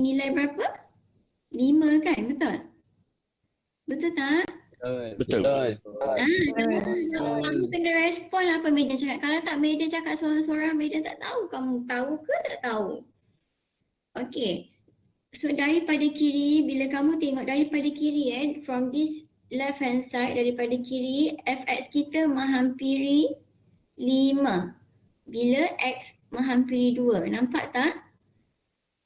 nilai berapa? 5 kan? Betul? Betul tak? Betul. Kamu kena respon lah apa Medan cakap. Kalau tak Medan cakap seorang-seorang, Medan tak tahu kamu tahu ke tak tahu. Okay. So daripada kiri, bila kamu tengok daripada kiri from this left hand side, daripada kiri, fx kita menghampiri 5. Bila x menghampiri 2. Nampak tak?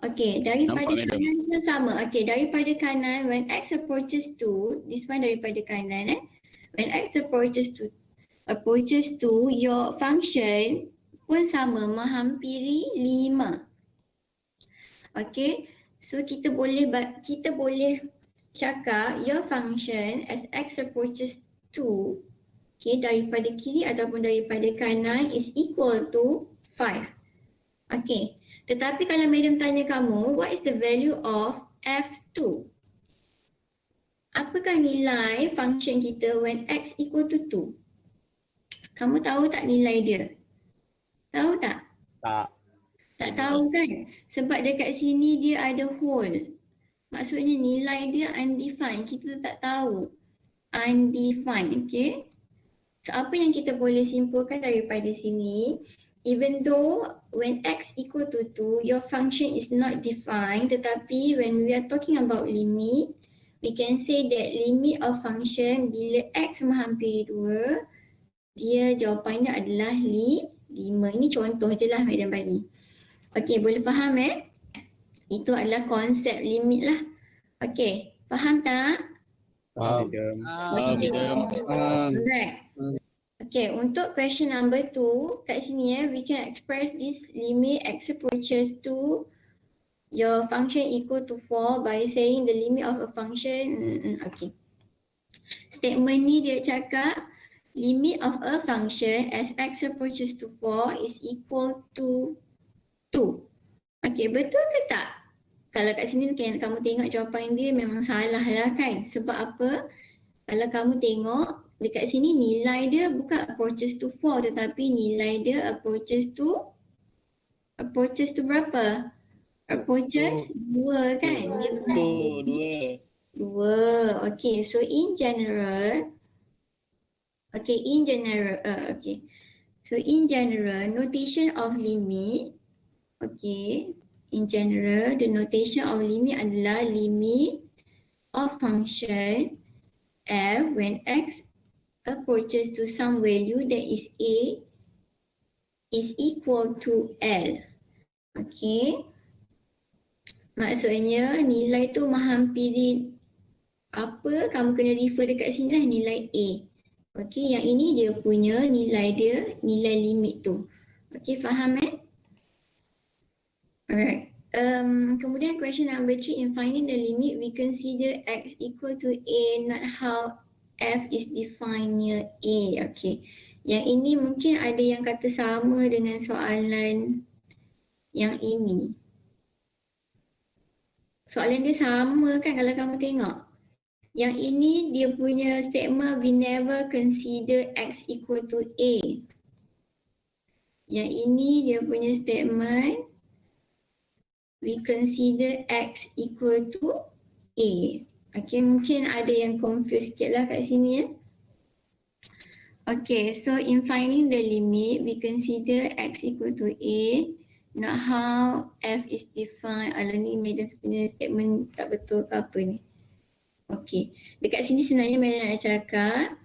Okay, daripada kanan pun sama. Okay, daripada kanan, when x approaches 2, this one daripada kanan when x approaches to your function pun sama, menghampiri 5. Okay, so kita boleh cakap your function as x approaches to, okay, daripada kiri ataupun daripada kanan is equal to 5. Okay, tetapi kalau madam tanya kamu, what is the value of f2? Apakah nilai function kita when x equal to 2? Kamu tahu tak nilai dia? Tahu tak? Tak tahu kan? Sebab dekat sini dia ada whole. Maksudnya nilai dia undefined. Kita tak tahu. Undefined, okay? So apa yang kita boleh simpulkan daripada sini? Even though when x equal to 2, your function is not defined. Tetapi when we are talking about limit, we can say that limit of function bila x menghampiri 2, dia jawapannya adalah 5. Ini contoh je lah madam bagi. Okey, boleh faham Itu adalah konsep limit lah. Okey, faham tak? Faham. Alright. Okay, untuk question number 2, kat sini we can express this limit x approaches to your function equal to 4 by saying the limit of a function. Okay. Statement ni dia cakap limit of a function as x approaches to 4 is equal to 2. Okay, betul ke tak? Kalau kat sini kan kamu tengok jawapan dia memang salah lah kan. Sebab apa? Kalau kamu tengok dekat sini nilai dia bukan approaches to 4 tetapi nilai dia approaches to berapa? Approaches 2 kan? 2. Okay, so in general So in general, notation of limit, okay, in general, the notation of limit adalah limit of function f when x approaches to some value that is a is equal to L. Okay. Maksudnya nilai tu menghampiri apa, kamu kena refer dekat sini lah nilai A. Okay, yang ini dia punya nilai dia, nilai limit tu. Okay, faham Alright. Kemudian question number 3, in finding the limit, we consider x equal to A, not how f is defined near A. Okay. Yang ini mungkin ada yang kata sama dengan soalan yang ini. Soalan dia sama kan kalau kamu tengok. Yang ini dia punya statement we never consider x equal to A. Yang ini dia punya statement we consider x equal to A. Okay, mungkin ada yang confused sikit lah kat sini Okay, so in finding the limit, we consider x equal to A, not how f is defined. Alah ni Medan sebenarnya statement tak betul ke apa ni. Okay, dekat sini sebenarnya Medan nak cakap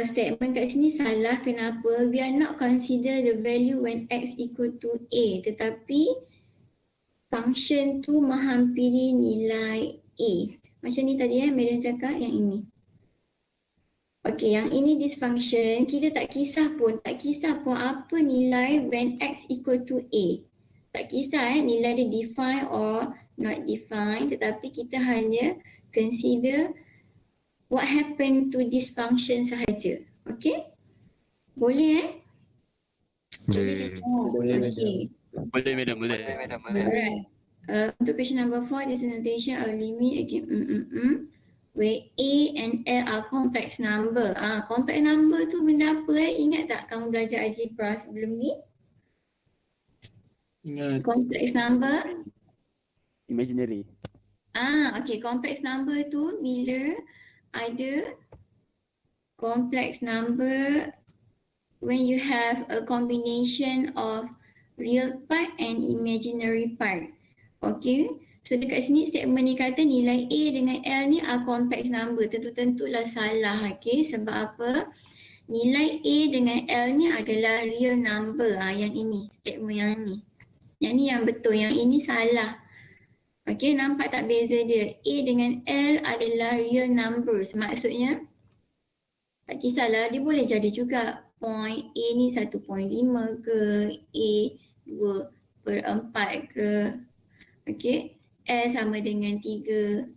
statement kat sini salah. Kenapa? We are not consider the value when x equal to A, tetapi function tu menghampiri nilai A. Macam ni tadi Medan cakap yang ini. Okay, yang ini this function, kita tak kisah pun apa nilai when x equal to A. Tak kisah nilai dia defined or not defined, tetapi kita hanya consider what happened to this function sahaja. Okay? Boleh Boleh. Okay. Boleh madam. Alright. Untuk question number 4, this is notation of limit again. Where A and L are complex number. Complex number tu benda apa Ingat tak kamu belajar algebra sebelum ni? Ingat. Complex number. Imaginary. Okay, complex number tu bila ada complex number when you have a combination of real part and imaginary part. Okay, so dekat sini statement ni kata nilai A dengan L ni are complex number. Tentu-tentulah salah, okay. Sebab apa? Nilai A dengan L ni adalah real number. Yang ini, statement yang ni. Yang ni yang betul, yang ini salah. Okay, nampak tak beza dia? A dengan L adalah real numbers. Maksudnya, tak kisahlah, dia boleh jadi juga point A ni 1.5 ke, A 2/4 ke. Okay, L sama dengan 3.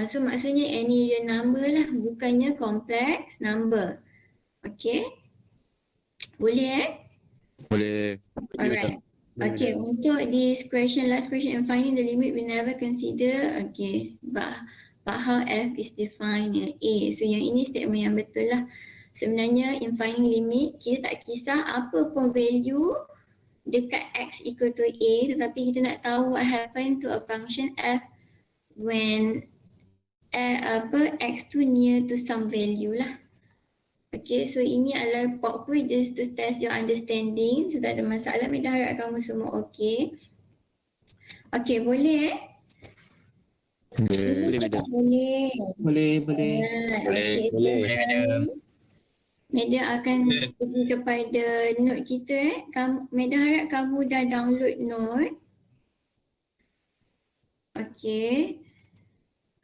So maksudnya any real number lah, bukannya complex number. Okay, boleh Boleh. Alright. Okay, untuk this question, last question, and finding the limit we never consider. Okay, but how f is defined A. So yang ini statement yang betul lah. Sebenarnya in finding limit, kita tak kisah apa pun value dekat x equal to A, tetapi kita nak tahu what happen to a function f when x tu near to some value lah. Okay, so ini adalah pop quiz just to test your understanding. So tak ada masalah, Mida harap kamu semua okay. Okay, boleh Boleh, madam. Boleh. Boleh. Boleh. Okay, Boleh, madam. Mida akan pergi kepada note kita. Mida harap kamu dah download note. Okay.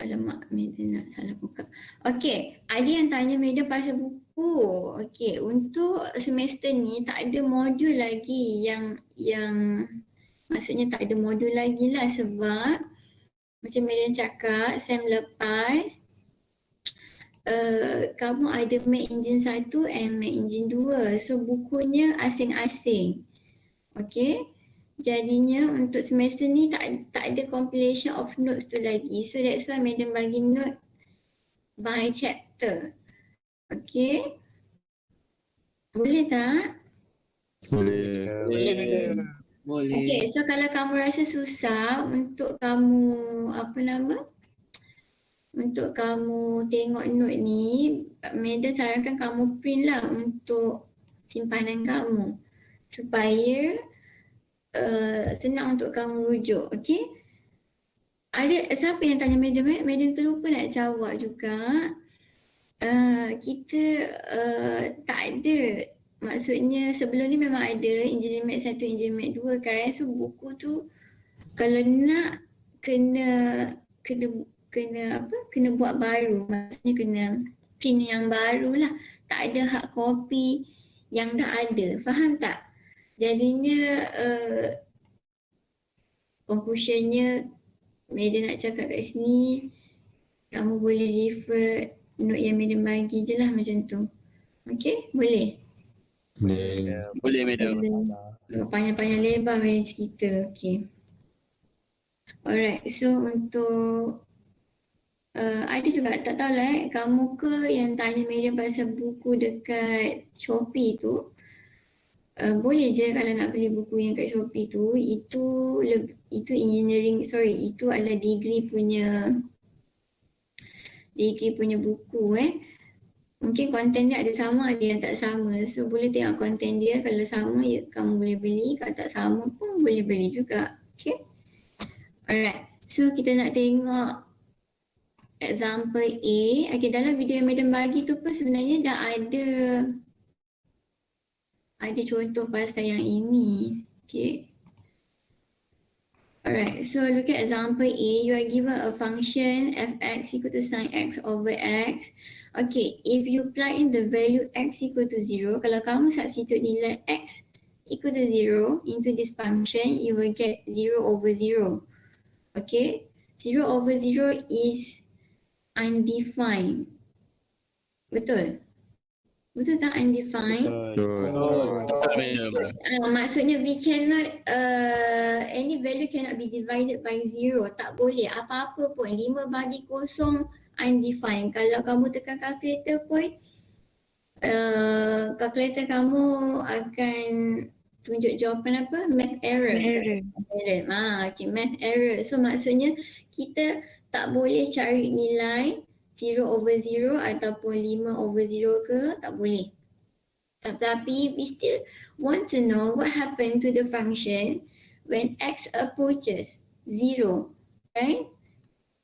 Alamak, Mida nak salah buka. Okay, ada yang tanya Mida pasal buku. Okay, untuk semester ni tak ada modul lagi yang maksudnya tak ada modul lagi lah sebab macam Mida cakap, sem lepas kamu ada Math Engine 1 and Math Engine 2. So bukunya asing-asing. Okay. Jadinya untuk semester ni tak ada compilation of notes tu lagi. So that's why madam bagi note by chapter. Okay. Boleh tak? Boleh. Boleh. Okay, so kalau kamu rasa susah untuk kamu untuk kamu tengok note ni, madam sarankan kamu print lah untuk simpanan kamu supaya senang untuk kamu rujuk, okay? Ada siapa yang tanya madam? Madam terlupa nak jawab juga. Kita tak ada, maksudnya sebelum ni memang ada Engineering Math 1, Engineering Math 2 kan. So buku tu kalau nak kena buat baru, maksudnya kena print yang baru lah. Tak ada hard copy yang dah ada, faham tak? Jadinya conclusionnya madam nak cakap kat sini, kamu boleh refer note yang madam bagi je lah macam tu. Okay, boleh? Boleh, madam. Panjang-panjang lebar madam cerita, okay. Alright, so untuk ada juga tak tahulah kamu ke yang tanya madam pasal buku dekat Shopee tu. Boleh je kalau nak beli buku yang kat Shopee tu, itu engineering, itu adalah degree punya buku Mungkin konten dia ada sama, ada yang tak sama. So boleh tengok konten dia, kalau sama ya kamu boleh beli, kalau tak sama pun boleh beli juga. Okay. Alright, so kita nak tengok example A. Okay, dalam video yang madam bagi tu pun sebenarnya dah ada contoh pasal yang ini. Okay. Alright, so look at example A. You are given a function fx equal to sin x over x. Okay, if you plug in the value x equal to 0, kalau kamu substitute nilai x equal to 0 into this function, you will get 0 over 0. Okay, 0 over 0 is undefined. Betul? Betul tak undefined? Maksudnya we cannot, any value cannot be divided by 0. Tak boleh, apa-apa pun 5 bagi 0 undefined. Kalau kamu tekan calculator pun, calculator kamu akan tunjuk jawapan apa? Math error. Okay, math error. So maksudnya kita tak boleh cari nilai 0/0 ataupun 5/0 ke, tak boleh. Tetapi we still want to know what happened to the function when x approaches 0, right?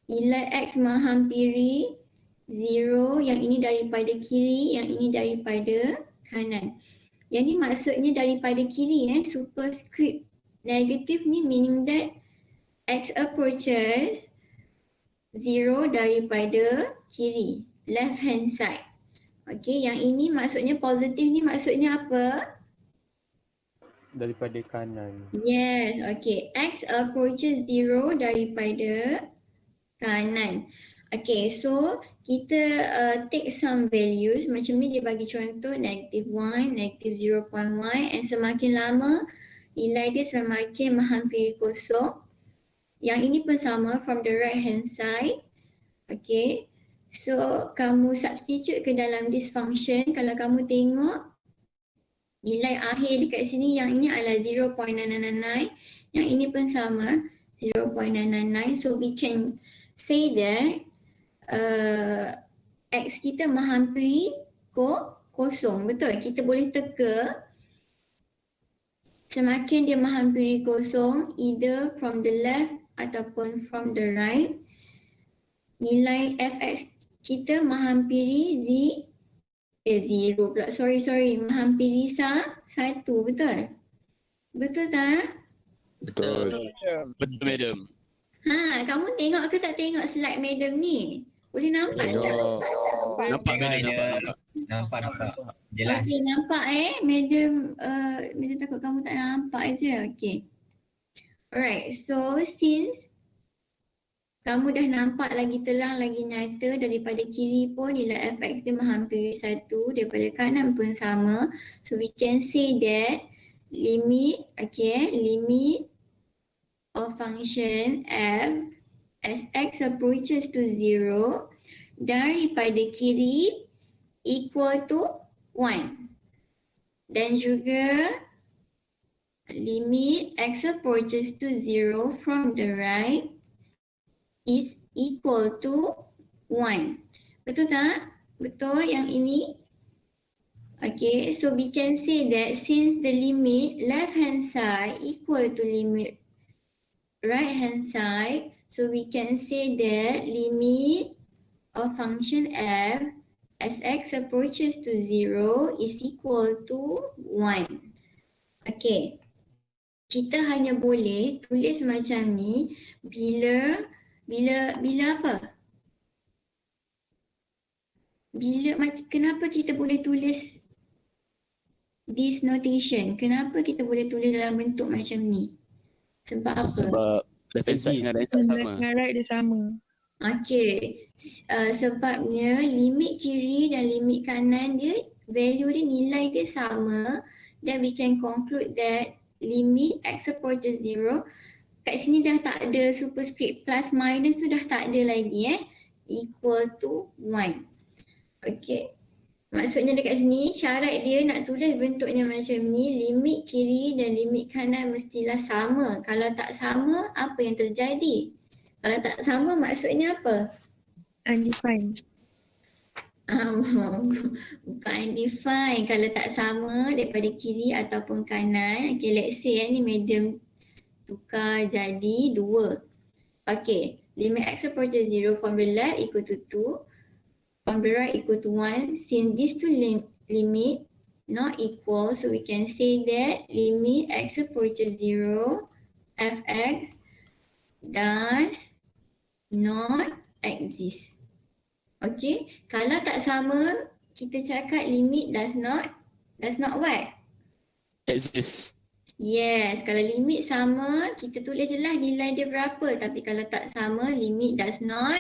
Nilai x menghampiri 0, yang ini daripada kiri, yang ini daripada kanan. Yang ni maksudnya daripada kiri, superscript negative ni meaning that x approaches 0 daripada kiri, left hand side. Okay, yang ini maksudnya positif ni maksudnya apa? Daripada kanan. Yes, okay. X approaches 0 daripada kanan. Okay, so kita take some values. Macam ni dia bagi contoh -1, -0.1, and semakin lama nilai dia semakin menghampiri kosong. Yang ini pun sama from the right hand side. Okay, so kamu substitute ke dalam this function. Kalau kamu tengok nilai akhir dekat sini, yang ini adalah 0.999, yang ini pun sama 0.999. So we can say that x kita menghampiri kosong, betul? Kita boleh teka semakin dia menghampiri kosong, either from the left ataupun from the right, nilai fx kita menghampiri 0 pula, menghampiri 1, betul? Betul tak? Betul. Betul, madam. Kamu tengok ke tak tengok slide madam ni? Boleh nampak tak? Tengok. Nampak, madam. Nampak. Jelas. Okey, nampak madam, madam takut kamu tak nampak je. Okey. Alright, so since kamu dah nampak lagi terang, lagi nyata, daripada kiri pun nilai fx dia menghampiri 1, daripada kanan pun sama. So we can say that limit of function f as x approaches to 0 daripada kiri equal to 1. Dan juga limit x approaches to 0 from the right is equal to 1. Betul tak? Betul yang ini? Okay, so we can say that since the limit left hand side equal to limit right hand side, so we can say that limit of function f as x approaches to 0 is equal to 1. Okay, kita hanya boleh tulis macam ni bila apa? Kenapa kita boleh tulis this notation? Kenapa kita boleh tulis dalam bentuk macam ni? Sebab apa? Sebab left hand side dengan right hand side sama. Dengan right dia sama. Okay, sebabnya limit kiri dan limit kanan dia, value dia, nilai dia sama. Then we can conclude that limit x approaches 0, kat sini dah tak ada superscript, plus minus tu dah tak ada lagi equal to 1. Okay, maksudnya dekat sini syarat dia nak tulis bentuknya macam ni, limit kiri dan limit kanan mestilah sama. Kalau tak sama, apa yang terjadi? Kalau tak sama maksudnya apa? Undefined. Bukan undefined. Kalau tak sama daripada kiri ataupun kanan. Okay, let's say ni medium tukar jadi 2. Okay, limit x approaches 0 from the left equal to 2, from the right equal to 1. Since these two limit not equal, so we can say that limit x approaches 0 fx does not exist. Okay, kalau tak sama, kita cakap limit does not what? Exist. Yes, kalau limit sama, kita tulis je lah nilai dia berapa. Tapi kalau tak sama, limit does not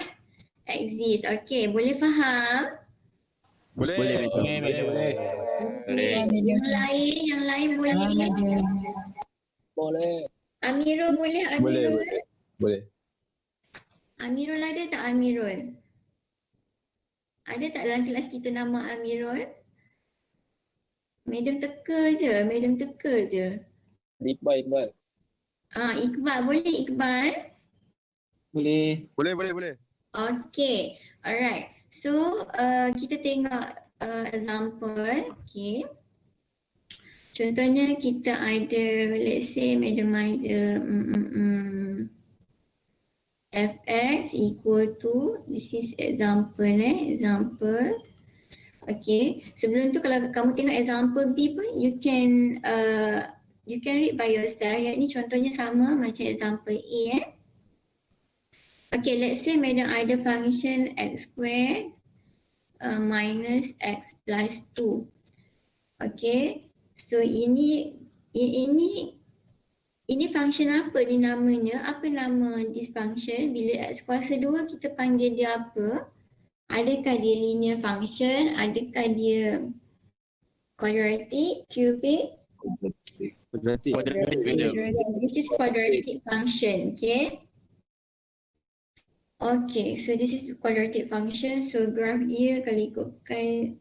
exist. Okay, boleh faham? Boleh. Boleh. Yang lain boleh? Boleh. Amirul boleh? Amirul? Boleh. Amirul ada tak Amirul? Ada tak dalam kelas kita nama Amirul? Madam teka je. Iqbal. Iqbal, boleh Iqbal? Boleh. Okay, alright. So, kita tengok example, okay. Contohnya kita ada, let's say madam ada fx equal to, this is example example. Okay, sebelum tu kalau kamu tengok example B pun, you can read by yourself. Yang ni contohnya sama macam example A. Okay, let's say madam ada function x square minus x plus 2. Okay, so ini function apa ni namanya? Apa nama this function? Bila x kuasa 2 kita panggil dia apa? Adakah dia linear function? Adakah dia quadratic, cubic? Quadratic madam. This is quadratic function, okay? Okay, so this is quadratic function. So graph dia kalau ikutkan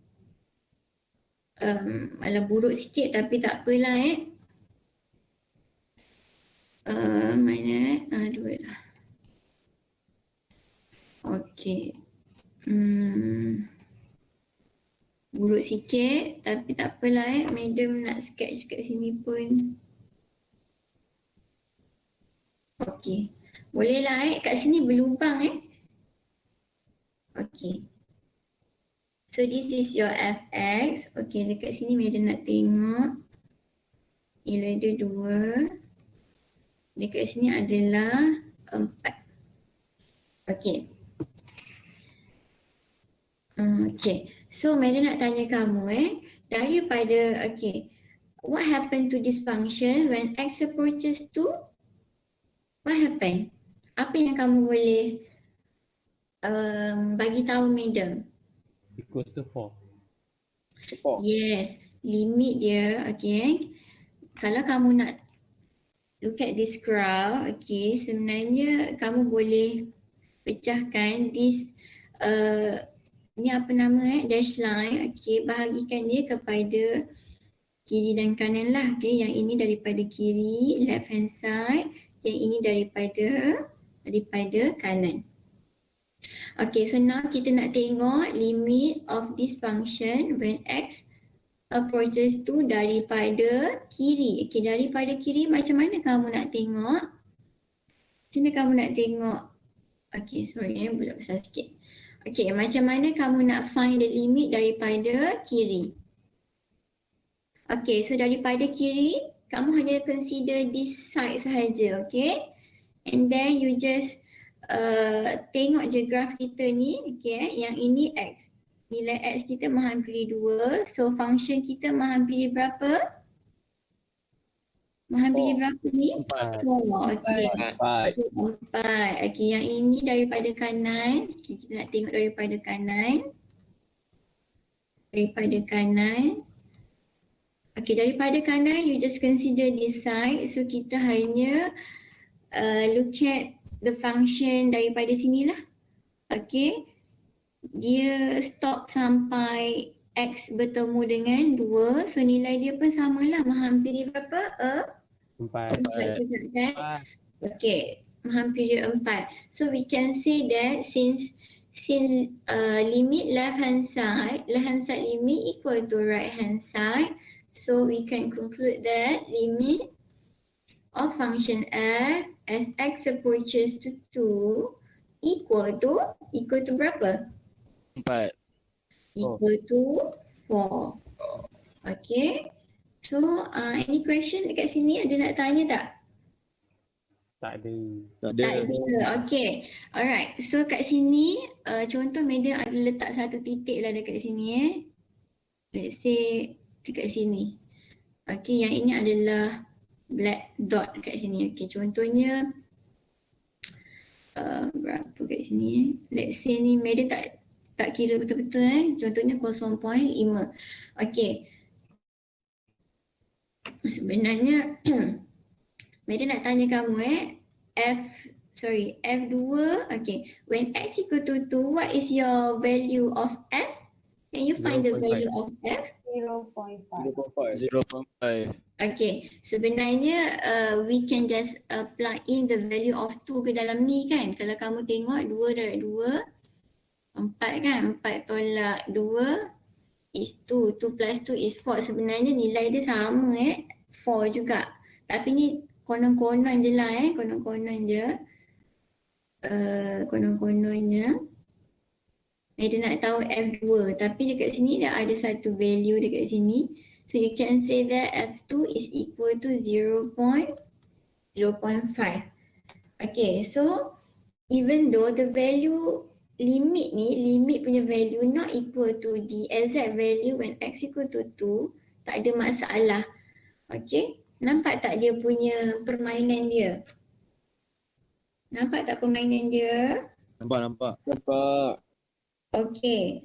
malah buruk sikit tapi tak apalah mana dua lah. Okay. Buruk sikit tapi tak apalah madam nak sketch kat sini pun. Okay. Boleh lah kat sini berlubang Okay. So this is your fx. Okay, dekat sini madam nak tengok. Nilai dia 2. Dekat sini adalah 4. Okay. Okay. So madam nak tanya kamu daripada, okay, what happened to this function when x approaches to? What happened? Apa yang kamu boleh bagi tahu madam? Equals to 4. Yes, limit dia, okay. Kalau kamu nak look at this graph, okay, sebenarnya kamu boleh pecahkan this ni apa nama dash line, okay, bahagikan dia kepada kiri dan kanan lah, okay. Yang ini daripada kiri, left hand side, yang ini daripada kanan. Okay, so now kita nak tengok limit of this function when x approaches to daripada kiri. Okay, daripada kiri macam mana kamu nak tengok? Macam mana kamu nak tengok? Okay, sorry bulat besar sikit. Okay, macam mana kamu nak find the limit daripada kiri? Okay, so daripada kiri, kamu hanya consider this side sahaja, okay? And then you just tengok je graf kita ni, okay, yang ini x. Nilai x kita menghampiri 2, so function kita menghampiri berapa? Menghampiri berapa ni? 4. Okay. 4. Okay, yang ini daripada kanan, okay, kita nak tengok daripada kanan. Okay, daripada kanan, you just consider this side, so kita hanya look at the function daripada sinilah. Okay, dia stop sampai x bertemu dengan 2, so nilai dia pun samalah, menghampiri berapa? 4 juga kan? Okay, menghampiri 4. So we can say that since limit left hand side limit equal to right hand side, so we can conclude that limit of function f as x approaches to 2 equal to berapa? 4. Equal to 4. Okay. So, any question dekat sini? Ada nak tanya tak? Tak ada. Tak ada. Okay. Alright. So, kat sini, contoh madam ada letak satu titik lah dekat sini Let's say, dekat sini. Okay, yang ini adalah black dot dekat sini. Okay, contohnya, berapa kat sini Let's say ni madam tak kira betul-betul contohnya 0.5. Okay. Sebenarnya madam nak tanya kamu F2, okay. When x equal to 2, what is your value of f? Can you find the value of f? 0.5. 0.5. Okay, sebenarnya we can just plug in the value of 2 ke dalam ni kan. Kalau kamu tengok 2 darab 2, 4 kan. 4 tolak 2 is 2. 2 plus 2 is 4. Sebenarnya nilai dia sama 4 juga. Tapi ni konon-konon je lah konon-konon je. Konon-kononnya. Dia nak tahu F2 tapi dekat sini dah ada satu value dekat sini. So you can say that F2 is equal to 0.5. Okay, so even though the value limit punya value not equal to the exact value when x equal to 2, tak ada masalah. Okay, nampak tak dia punya permainan dia? Nampak tak permainan dia? Nampak. Okay.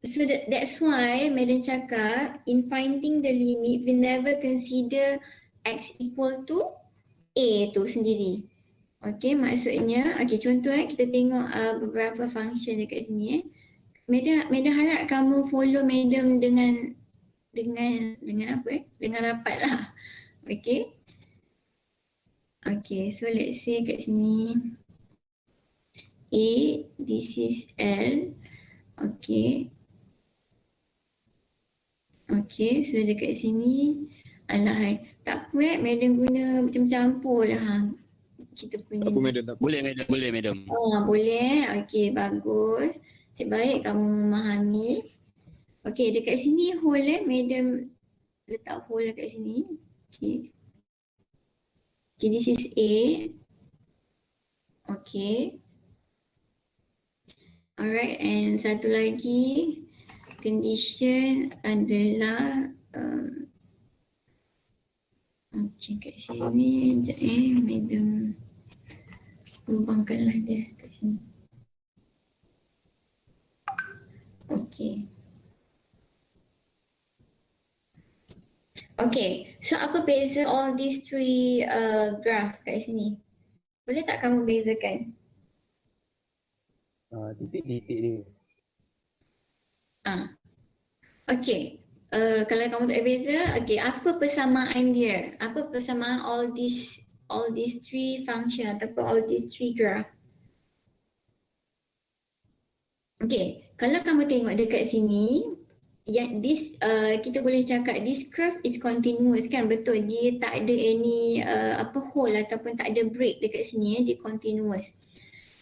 So that's why Madam cakap in finding the limit we never consider x equal to a tu sendiri. Okay, maksudnya contoh kita tengok beberapa function dekat sini Madam harap kamu follow Madam dengan apa dengan rapat lah. Okay. Okay, so let's say kat sini A, this is L. Okay. Okay, so dekat sini tak apa Madam guna macam campur lah kita punya. Tak apa madam, tak apa. Boleh madam. Boleh. Okay, bagus. Cik baik kamu memahami. Okay, dekat sini hole Madam letak hole dekat sini. Okay. Okay, this is A. Okay. Alright, and satu lagi condition adalah okay kat sini sekejap Madam kembangkanlah dia kat sini. Okay. Okay, so apa beza all these three graph kat sini? Boleh tak kamu bezakan? Titik-titik dia. Okay, kalau kamu tak beza, okay, apa persamaan dia? Apa persamaan all these three function ataupun all these three graph? Okay, kalau kamu tengok dekat sini, yang this kita boleh cakap this curve is continuous kan, betul? Dia tak ada any hole ataupun tak ada break dekat sini dia continuous.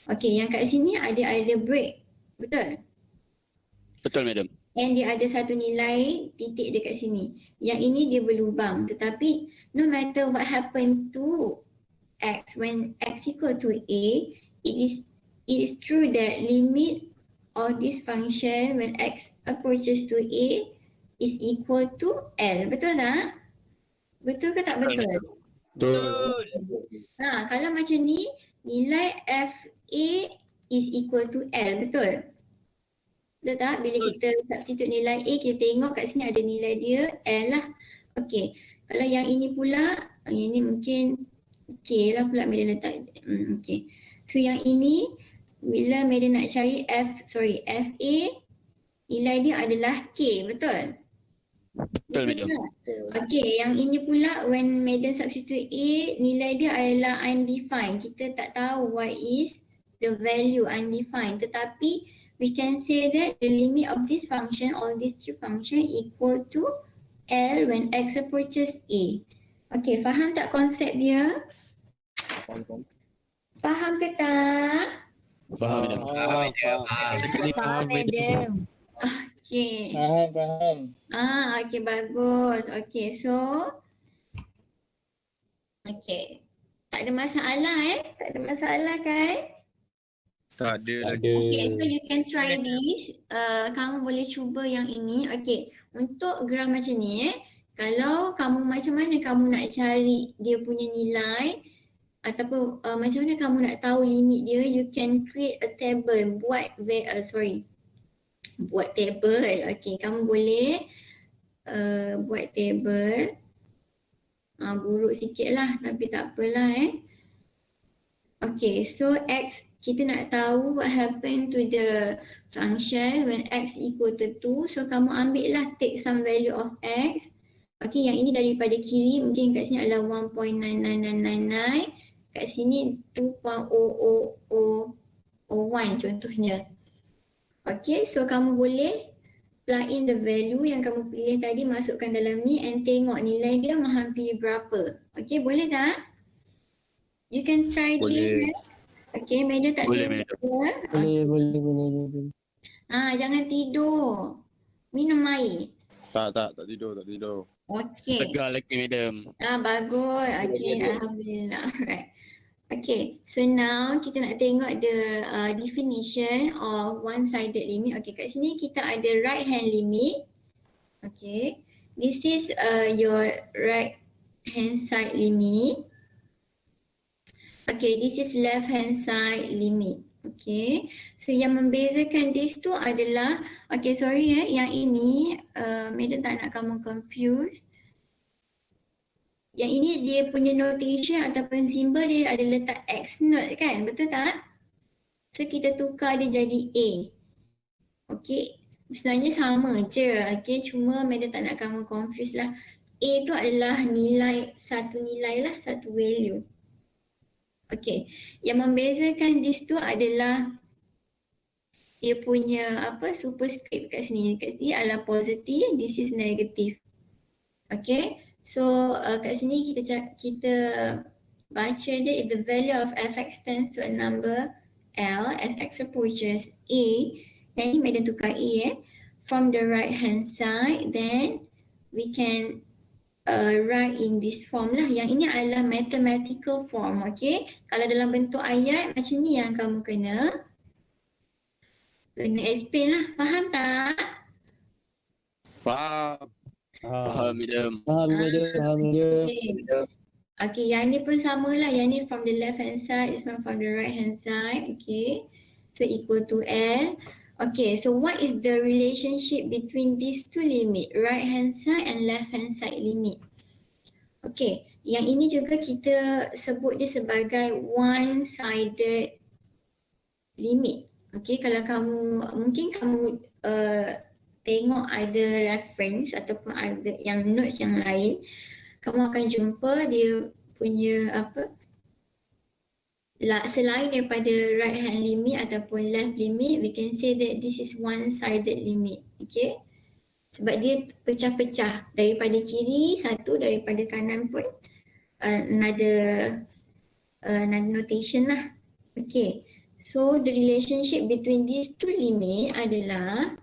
Okay, yang kat sini ada break, betul? Betul madam. And dia ada satu nilai titik dekat sini. Yang ini dia berlubang, tetapi no matter what happen to x when x equal to a, it is true that limit of this function when x approaches to a is equal to L. Betul tak? Betul ke tak betul? Betul. Kalau macam ni, nilai FA is equal to L. Betul? Betul tak? Bila kita substitute nilai A, kita tengok kat sini ada nilai dia L lah. Okay. Kalau yang ini pula, yang ini mungkin K lah pula Madam letak. Okay. So yang ini, bila Madam nak cari FA, nilai dia adalah K. Betul? Betul madam. Okay, yang ini pula when Madam substitute A, nilai dia adalah undefined. Kita tak tahu what is the value undefined. Tetapi we can say that the limit of this function, all these three function equal to L when x approaches A. Okay, faham tak konsep dia? Faham ke tak? Faham madam. Faham Madam. Okay. Faham. Okay, bagus. Okay, so okay. Tak ada masalah Tak ada masalah kan? Tak ada lagi. Okay, so you can try this. Kamu boleh cuba yang ini. Okay, untuk graph macam ni kalau kamu macam mana kamu nak cari dia punya nilai ataupun macam mana kamu nak tahu limit dia, you can create a table, buat table. Okay, kamu boleh buat table. Buruk sikit lah tapi tak apalah Okay, so x, kita nak tahu what happen to the function when x equal to 2. So kamu ambil lah, take some value of x. Okey, yang ini daripada kiri mungkin kat sini adalah 1.99999. Kat sini 2.00001 contohnya. Okey, so kamu boleh plug in the value yang kamu pilih tadi, masukkan dalam ni and tengok nilai dia menghampiri berapa. Okey, boleh tak? You can try this. Boleh. Okey, Madam tak Boleh, tidur. Boleh. Jangan tidur. Minum air. Tak tidur. Okey. Segar lagi, madam. Bagus. Okey, alhamdulillah. Alright. Okay, so now kita nak tengok the definition of one-sided limit. Okay, kat sini kita ada right hand limit. Okay, this is your right hand side limit. Okay, this is left hand side limit. Okay, so yang membezakan these two adalah, okay sorry yang ini Madam tak nak kamu confuse. Yang ini dia punya notation ataupun simbol dia ada letak X note kan, betul tak? So kita tukar dia jadi A. Okay, sebenarnya sama je. Okay, cuma Madam tak nak kamu confuse lah. A tu adalah satu nilai lah, satu value. Okay, yang membezakan these two adalah dia punya superscript kat sini. Kat sini adalah positive, this is negative. Okay. So kat sini kita baca dia, if the value of f(x) tends to a number L as x approaches A, dan ini Madam tukar A from the right hand side, then we can write in this form lah. Yang ini adalah mathematical form, okay? Kalau dalam bentuk ayat macam ni yang kamu kena explain lah. Faham tak? Faham. Faham, madam. Okay, yang ni pun sama lah. Yang ni from the left hand side, this one from the right hand side. Okay, so equal to L. Okay, so what is the relationship between these two limit, right hand side and left hand side limit? Okay, yang ini juga kita sebut dia sebagai one-sided limit. Okay, kalau mungkin kamu tengok ada reference ataupun ada yang notes yang lain, kamu akan jumpa dia punya selain daripada right hand limit ataupun left limit, we can say that this is one-sided limit. Okay, sebab dia pecah-pecah, daripada kiri satu, daripada kanan pun another notation lah. Okay, so the relationship between these two limit adalah,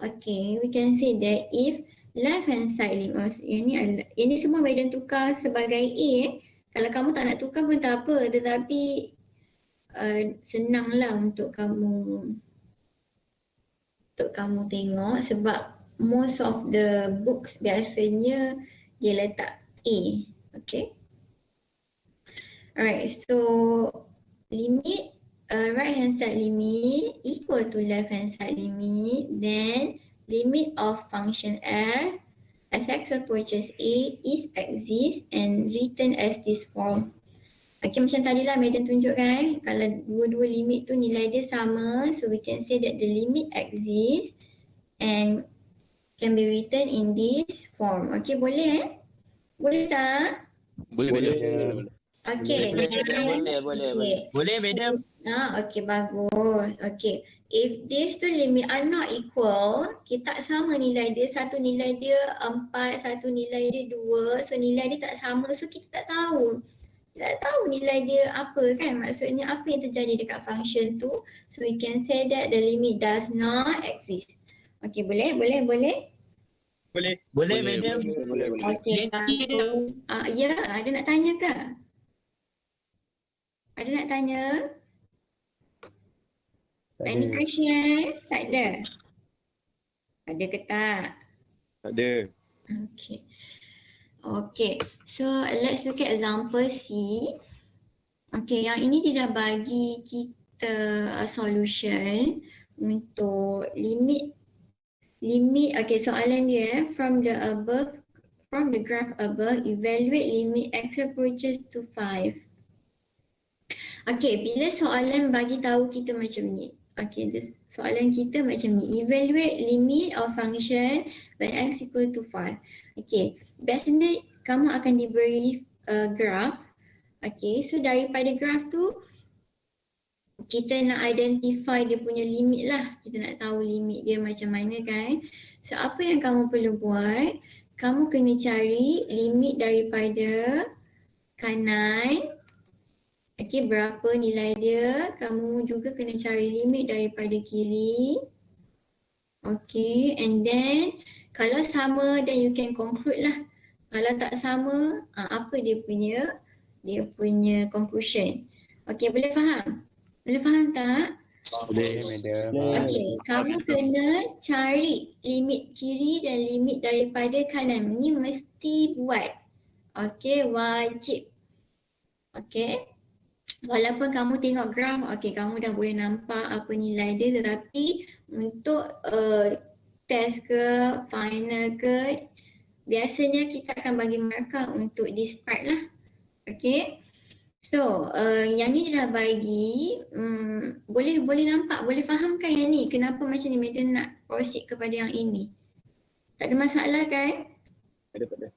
okay, we can say that if left hand side limit, ini semua Madam tukar sebagai A. Kalau kamu tak nak tukar pun tak apa, tetapi senanglah untuk kamu tengok, sebab most of the books biasanya dia letak A. Okay. Alright, so limit right hand side limit equal to left hand side limit, then limit of function f as x approaches A is exists and written as this form. Okay, macam tadilah Madam tunjukkan, kalau dua-dua limit tu nilai dia sama, so we can say that the limit exists and can be written in this form. Okay, boleh Boleh tak? Boleh, madam. Okay. Boleh, madam. Okay, bagus. Okay. If these two limit are not equal, kita tak sama nilai dia. Satu nilai dia 4, satu nilai dia 2. So nilai dia tak sama. So kita tak tahu. Kita tak tahu nilai dia apa kan. Maksudnya apa yang terjadi dekat function tu. So we can say that the limit does not exist. Okay, boleh? Boleh, madam. Okay, bagus. Ya, ada nak tanya ke? Ada nak tanya? Any question? Tak ada? Ada ke tak? Tak ada. Okay. Okay. So let's look at example C. Okay, yang ini dia dah bagi kita solution untuk limit. Okay, soalan dia from the graph above, evaluate limit x approaches to 5. Okay, bila soalan bagi tahu kita macam ni. Okay, soalan kita macam ni. Evaluate limit of function when x equal to 5. Okay, biasanya kamu akan diberi graph. Okay, so daripada graph tu kita nak identify dia punya limit lah. Kita nak tahu limit dia macam mana kan. So apa yang kamu perlu buat, kamu kena cari limit daripada kanan. Okay, berapa nilai dia. Kamu juga kena cari limit daripada kiri. Okay, and then kalau sama then you can conclude lah. Kalau tak sama, apa dia punya conclusion. Okay, boleh faham? Boleh faham tak? Boleh, madam. Okay, kamu kena cari limit kiri dan limit daripada kanan. Ni mesti buat. Okay, wajib. Okay. Walaupun kamu tengok graph, okay, kamu dah boleh nampak apa nilai dia, tetapi untuk test ke, final ke, biasanya kita akan bagi markah untuk this part lah. Okay. So, yang ni dia dah bagi, boleh nampak, boleh fahamkan yang ni, kenapa macam ni madam nak proceed kepada yang ini. Tak ada masalah kan? Tak ada.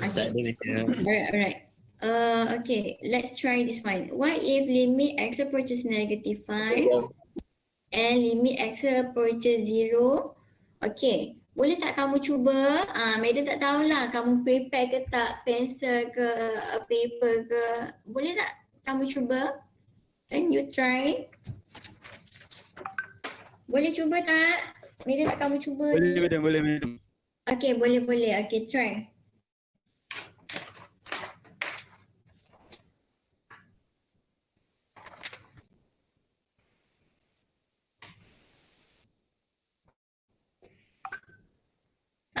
Okay. Tak ada, madam. Alright. Okay, let's try this one. What if limit x approaches negative 5 and limit x approaches 0? Okay, boleh tak kamu cuba? Madam tak tahulah kamu prepare ke tak, pencil ke, paper ke. Boleh tak kamu cuba? Can you try? Boleh cuba tak? Madam nak kamu cuba. Boleh, madam. Boleh, madam. Okay, boleh. Okay, try.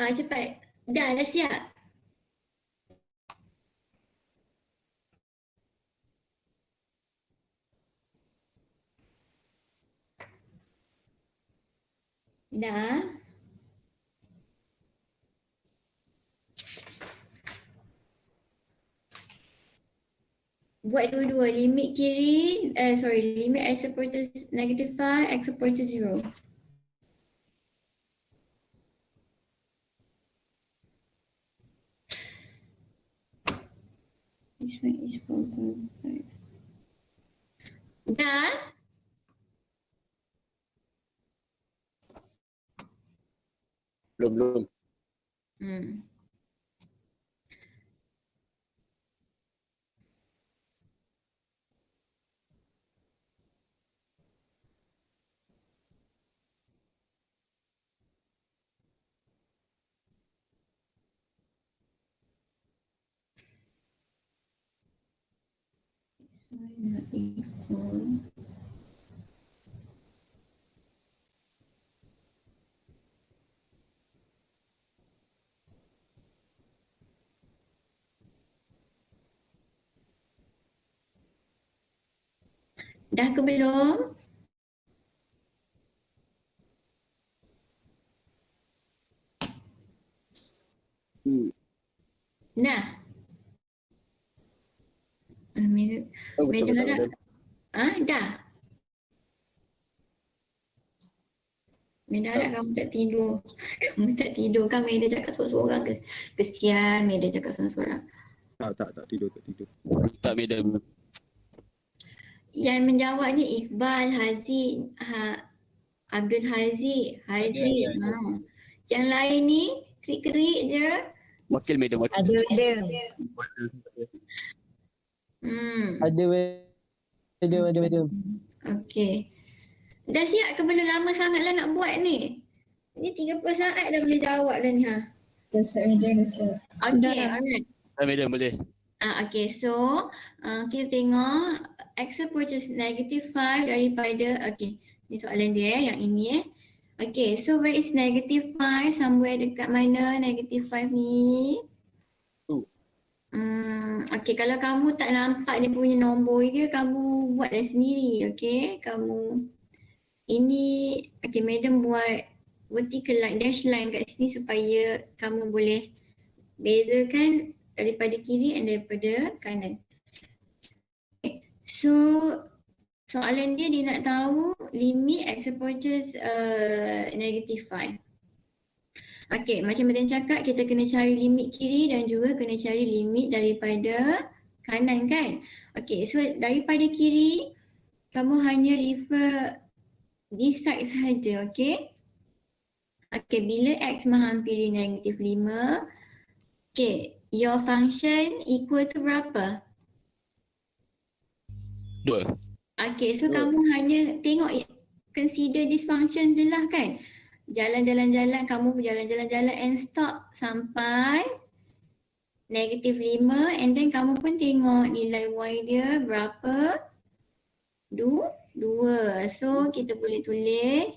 Cepat. Dah siap. Dah. Buat dua-dua. Limit kiri, limit x approaches negative 5, x approaches 0. This one is 4.5. Dah? Belum. Not equal. Dah ke belum? Dah. Meja harap. Dah. Meja harap kamu tak tidur. Kamu tak tidur kan Meja cakap seorang-seorang. Kesian Meja cakap seorang-seorang. Tak tidur. Tak, madam. Yang menjawab ni Iqbal, Haziq, Abdul Haziq. Yang lain ni kerik-kerik je. Wakil, madam. Wakil. Ada. Ada. Okey. Dah siap ke belum? Lama sangatlah nak buat ni. Ni 30 saat dah boleh jawab dah ni. Dah siap. Okey, alright. Tak, madam. Boleh. Okay, so kita tengok x approaches negative 5 daripada, okay, ni soalan dia yang ini Okay, so where is negative 5? Somewhere dekat mana negative 5 ni? Okay, kalau kamu tak nampak dia punya nombor dia, kamu buat dah sendiri, okay? Kamu, ini, okay, madam buat vertical line, dash line kat sini supaya kamu boleh bezakan daripada kiri dan daripada kanan. Okay. So Soalan dia nak tahu limit x approaches negative 5. Okey, macam Madam cakap, kita kena cari limit kiri dan juga kena cari limit daripada kanan kan. Okey, so daripada kiri kamu hanya refer this side sahaja, okey. Okey, bila x menghampiri negatif 5, okey, your function equal to berapa? 2. Okay, so kamu hanya tengok, consider this function je lah kan. Jalan-jalan-jalan, kamu berjalan-jalan-jalan and stop sampai negatif 5 and then kamu pun tengok nilai y dia berapa? 2. So kita boleh tulis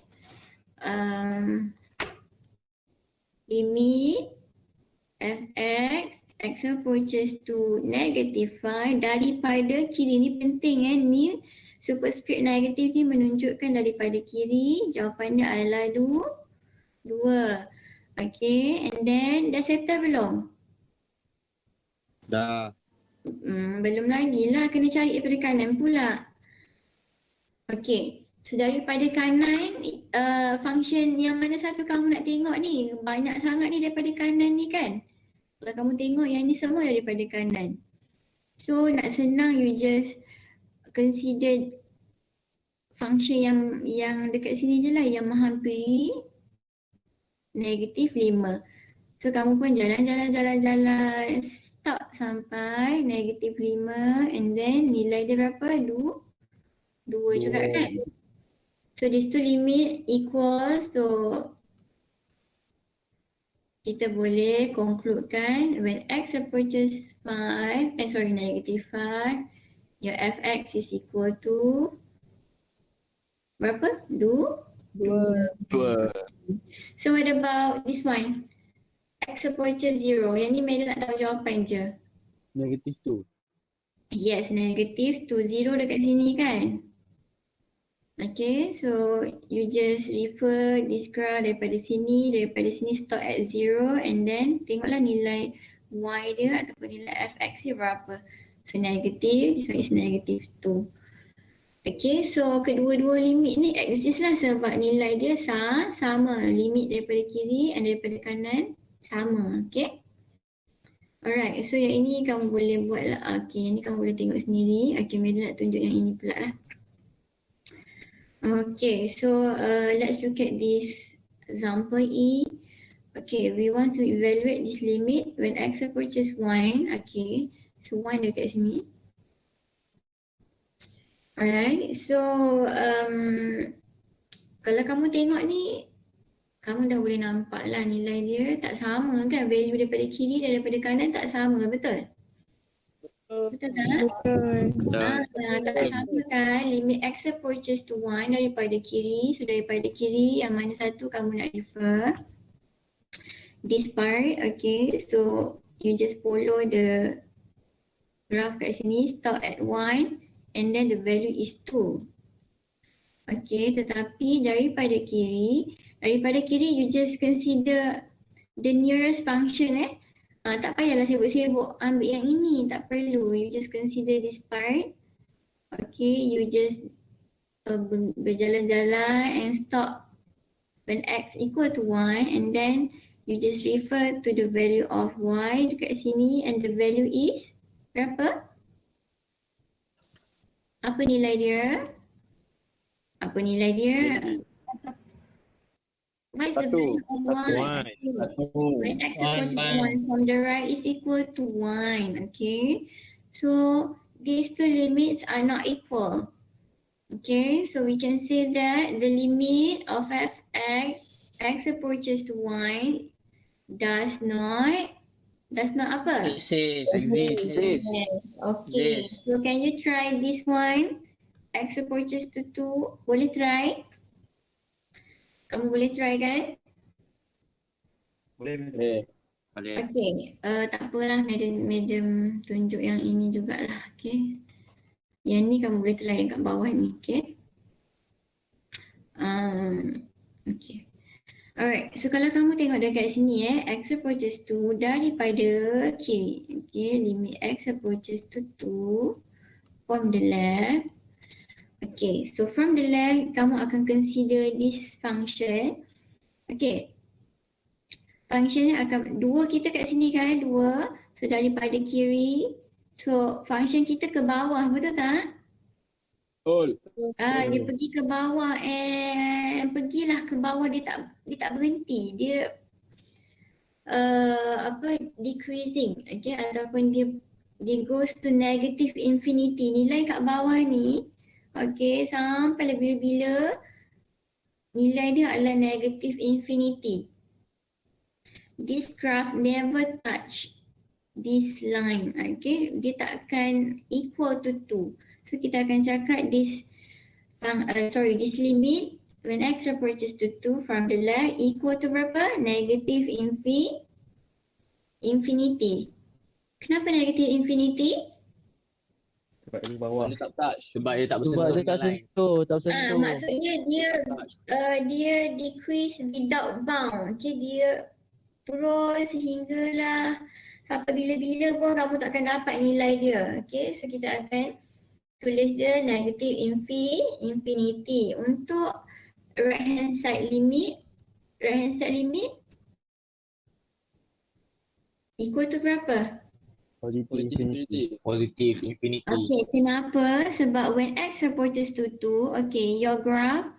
limit fx x approaches to negative 5 daripada kiri. Ni penting ni superscript negatif ni menunjukkan daripada kiri. Jawapannya adalah 2. Okay, and then dah settle belum? Dah. Belum lagi lah, kena cari daripada kanan pula. Okay, so daripada kanan function yang mana satu kamu nak tengok ni? Banyak sangat ni daripada kanan ni kan. Kalau kamu tengok yang ni semua daripada kanan. So nak senang, you just consider function yang dekat sini je lah, yang menghampiri negatif 5. So kamu pun jalan, stop sampai negatif 5 and then nilai dia berapa? 2 juga kan? So these two limit equal, so kita boleh concludekan when x approaches negative 5, your fx is equal to berapa? 2. So what about this one? X approaches 0. Yang ni Madam nak tahu jawapan je. Negatif 2. Yes, negative 2. 0 dekat sini kan? Okay, so you just refer this graph daripada sini stop at 0 and then tengoklah nilai y dia ataupun nilai fx dia berapa. So negative, this one is negative 2. Okay, so kedua-dua limit ni exist lah sebab nilai dia sama. Limit daripada kiri dan daripada kanan sama, okay. Alright, so yang ini kamu boleh buat lah. Okay, yang ni kamu boleh tengok sendiri. Okay, Madam nak tunjuk yang ini pula lah. Okay, so let's look at this example E. Okay, we want to evaluate this limit when x approaches 1. Okay, so 1 dekat sini. Alright, so kalau kamu tengok ni, kamu dah boleh nampak lah nilai dia tak sama kan. Value daripada kiri dan daripada kanan tak sama, betul? Betul tak? Tak sama kan. Limit x approaches to 1 daripada kiri. So daripada kiri yang mana satu kamu nak refer? This part, okay. So you just follow the graph kat sini, stop at 1 and then the value is 2. Okay, tetapi daripada kiri you just consider the nearest function tak payahlah sibuk-sibuk ambil yang ini, tak perlu. You just consider this part. Okay, you just berjalan-jalan and stop when x equal to 1 and then you just refer to the value of y dekat sini and the value is berapa? Apa nilai dia? What is the value of y? When x approaches 1 from the right is equal to 1. Okay, so these two limits are not equal. Okay, so we can say that the limit of fx x approaches to 1 does not apa? Exist. Yes. Okay, Yes. so can you try this one? X approaches to 2. Boleh try? Kamu boleh try kan? Boleh. Okay, tak apalah, Madam tunjuk yang ini jugalah. Okay, yang ni kamu boleh try yang kat bawah ni. Okay. Okay. Alright, so kalau kamu tengok dekat sini x approaches to daripada kiri. Okay, limit x approaches to 2 from the left. Okay, so from the left, kamu akan consider this function. Okay, functionnya akan, dua kita kat sini kan, dua. So daripada kiri, so function kita ke bawah, betul tak? Betul. Dia pergi ke bawah and pergilah ke bawah, dia tak berhenti. Dia decreasing, okay, ataupun dia goes to negative infinity. Nilai kat bawah ni, okay, sampai bila-bila nilai dia adalah negative infinity. This graph never touch this line, okay, dia tak akan equal to 2. So kita akan cakap this limit when x approaches to 2 from the left equal to berapa? Negative infinity. Kenapa negative infinity? Sebab ini bawah. Dia tak touch. Sebab dia tak Sebab bersentuh dia tak dengan line. sentuh, tak sentuh. Maksudnya dia decrease without bound. Okay, dia terus sehinggalah sampai bila-bila pun kamu tak akan dapat nilai dia. Okay, so kita akan tulis dia negative infinity. Untuk right hand side limit equal to berapa? Positive infinity. Positive infinity. Okay, kenapa? Sebab when x approaches to 2, okay, your graph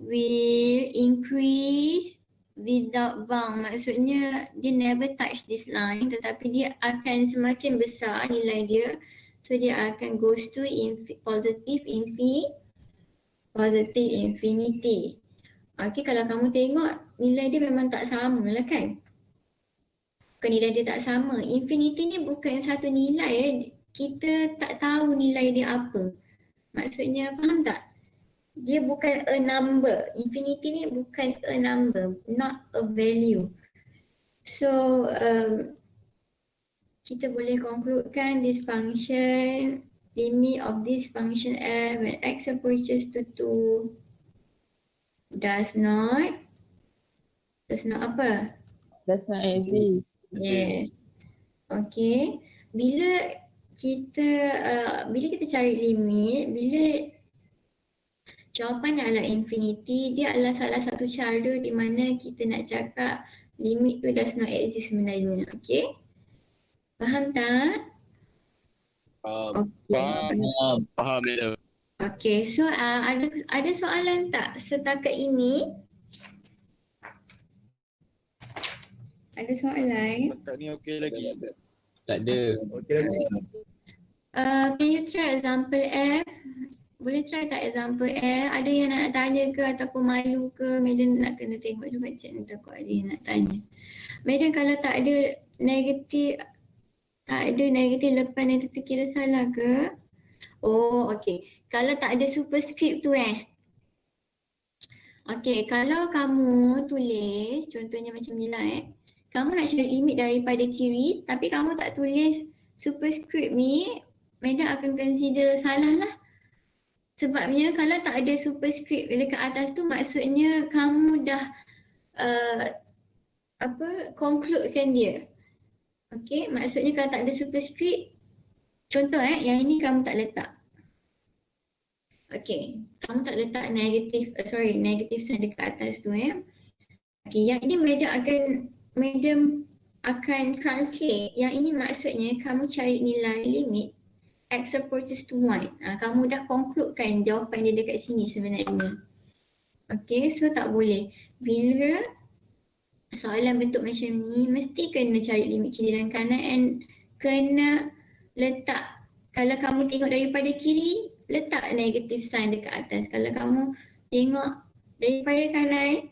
will increase without bound. Maksudnya dia never touch this line, tetapi dia akan semakin besar nilai dia. So dia akan goes to positive infinity. Okay, kalau kamu tengok nilai dia memang tak sama lah kan? Bukan nilai dia tak sama. Infinity ni bukan satu nilai. Kita tak tahu nilai dia apa. Maksudnya faham tak? Dia bukan a number. Infinity ni bukan a number, not a value. So kita boleh concludekan this function, limit of this function f when x approaches to 2 does not apa? That's not easy. Yes. Okay. Bila kita cari limit, bila jawapannya adalah infinity, dia adalah salah satu cara di mana kita nak cakap limit tu does not exist sebenarnya. Okay? Faham tak? Okay. Faham madam. Okay, so ada soalan tak setakat ini? Ada soalan? Setakat ni okey lagi. Tak ada. Okey lagi. Can you try example F? Boleh try tak example F? Ada yang nak tanya ke ataupun malu ke? Madam nak kena tengok juga chat ni, takut ada yang nak tanya. Madam kalau tak ada negatif lepas negatif kira salah ke? Oh, okay. Kalau tak ada superscript tu okay, kalau kamu tulis, contohnya macam ni lah kamu nak cari limit daripada kiri tapi kamu tak tulis superscript ni, Madam akan consider salah lah. Sebabnya kalau tak ada superscript dekat atas tu maksudnya kamu dah concludekan dia. Okay, maksudnya kalau tak ada superscript, contoh yang ini kamu tak letak. Okay, kamu tak letak negatif sign dekat atas tu Okay, yang ini Madam akan translate. Yang ini maksudnya kamu cari nilai limit x approaches to 1. Kamu dah concludekan jawapan dia dekat sini sebenarnya. Okay, so tak boleh. Bila soalan bentuk macam ni, mesti kena cari limit kiri dan kanan and kena letak. Kalau kamu tengok daripada kiri, letak negative sign dekat atas. Kalau kamu tengok daripada kanan,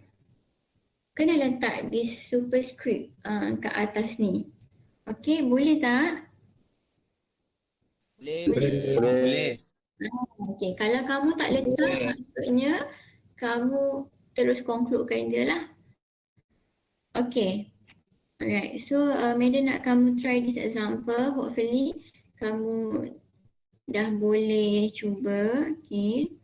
kena letak this superscript kat atas ni. Okay, boleh tak? Boleh. Okay, kalau kamu tak letak, maksudnya kamu terus concludekan dia lah. Okay. Alright, so Madam nak kamu try this example. Hopefully kamu dah boleh cuba. Okay.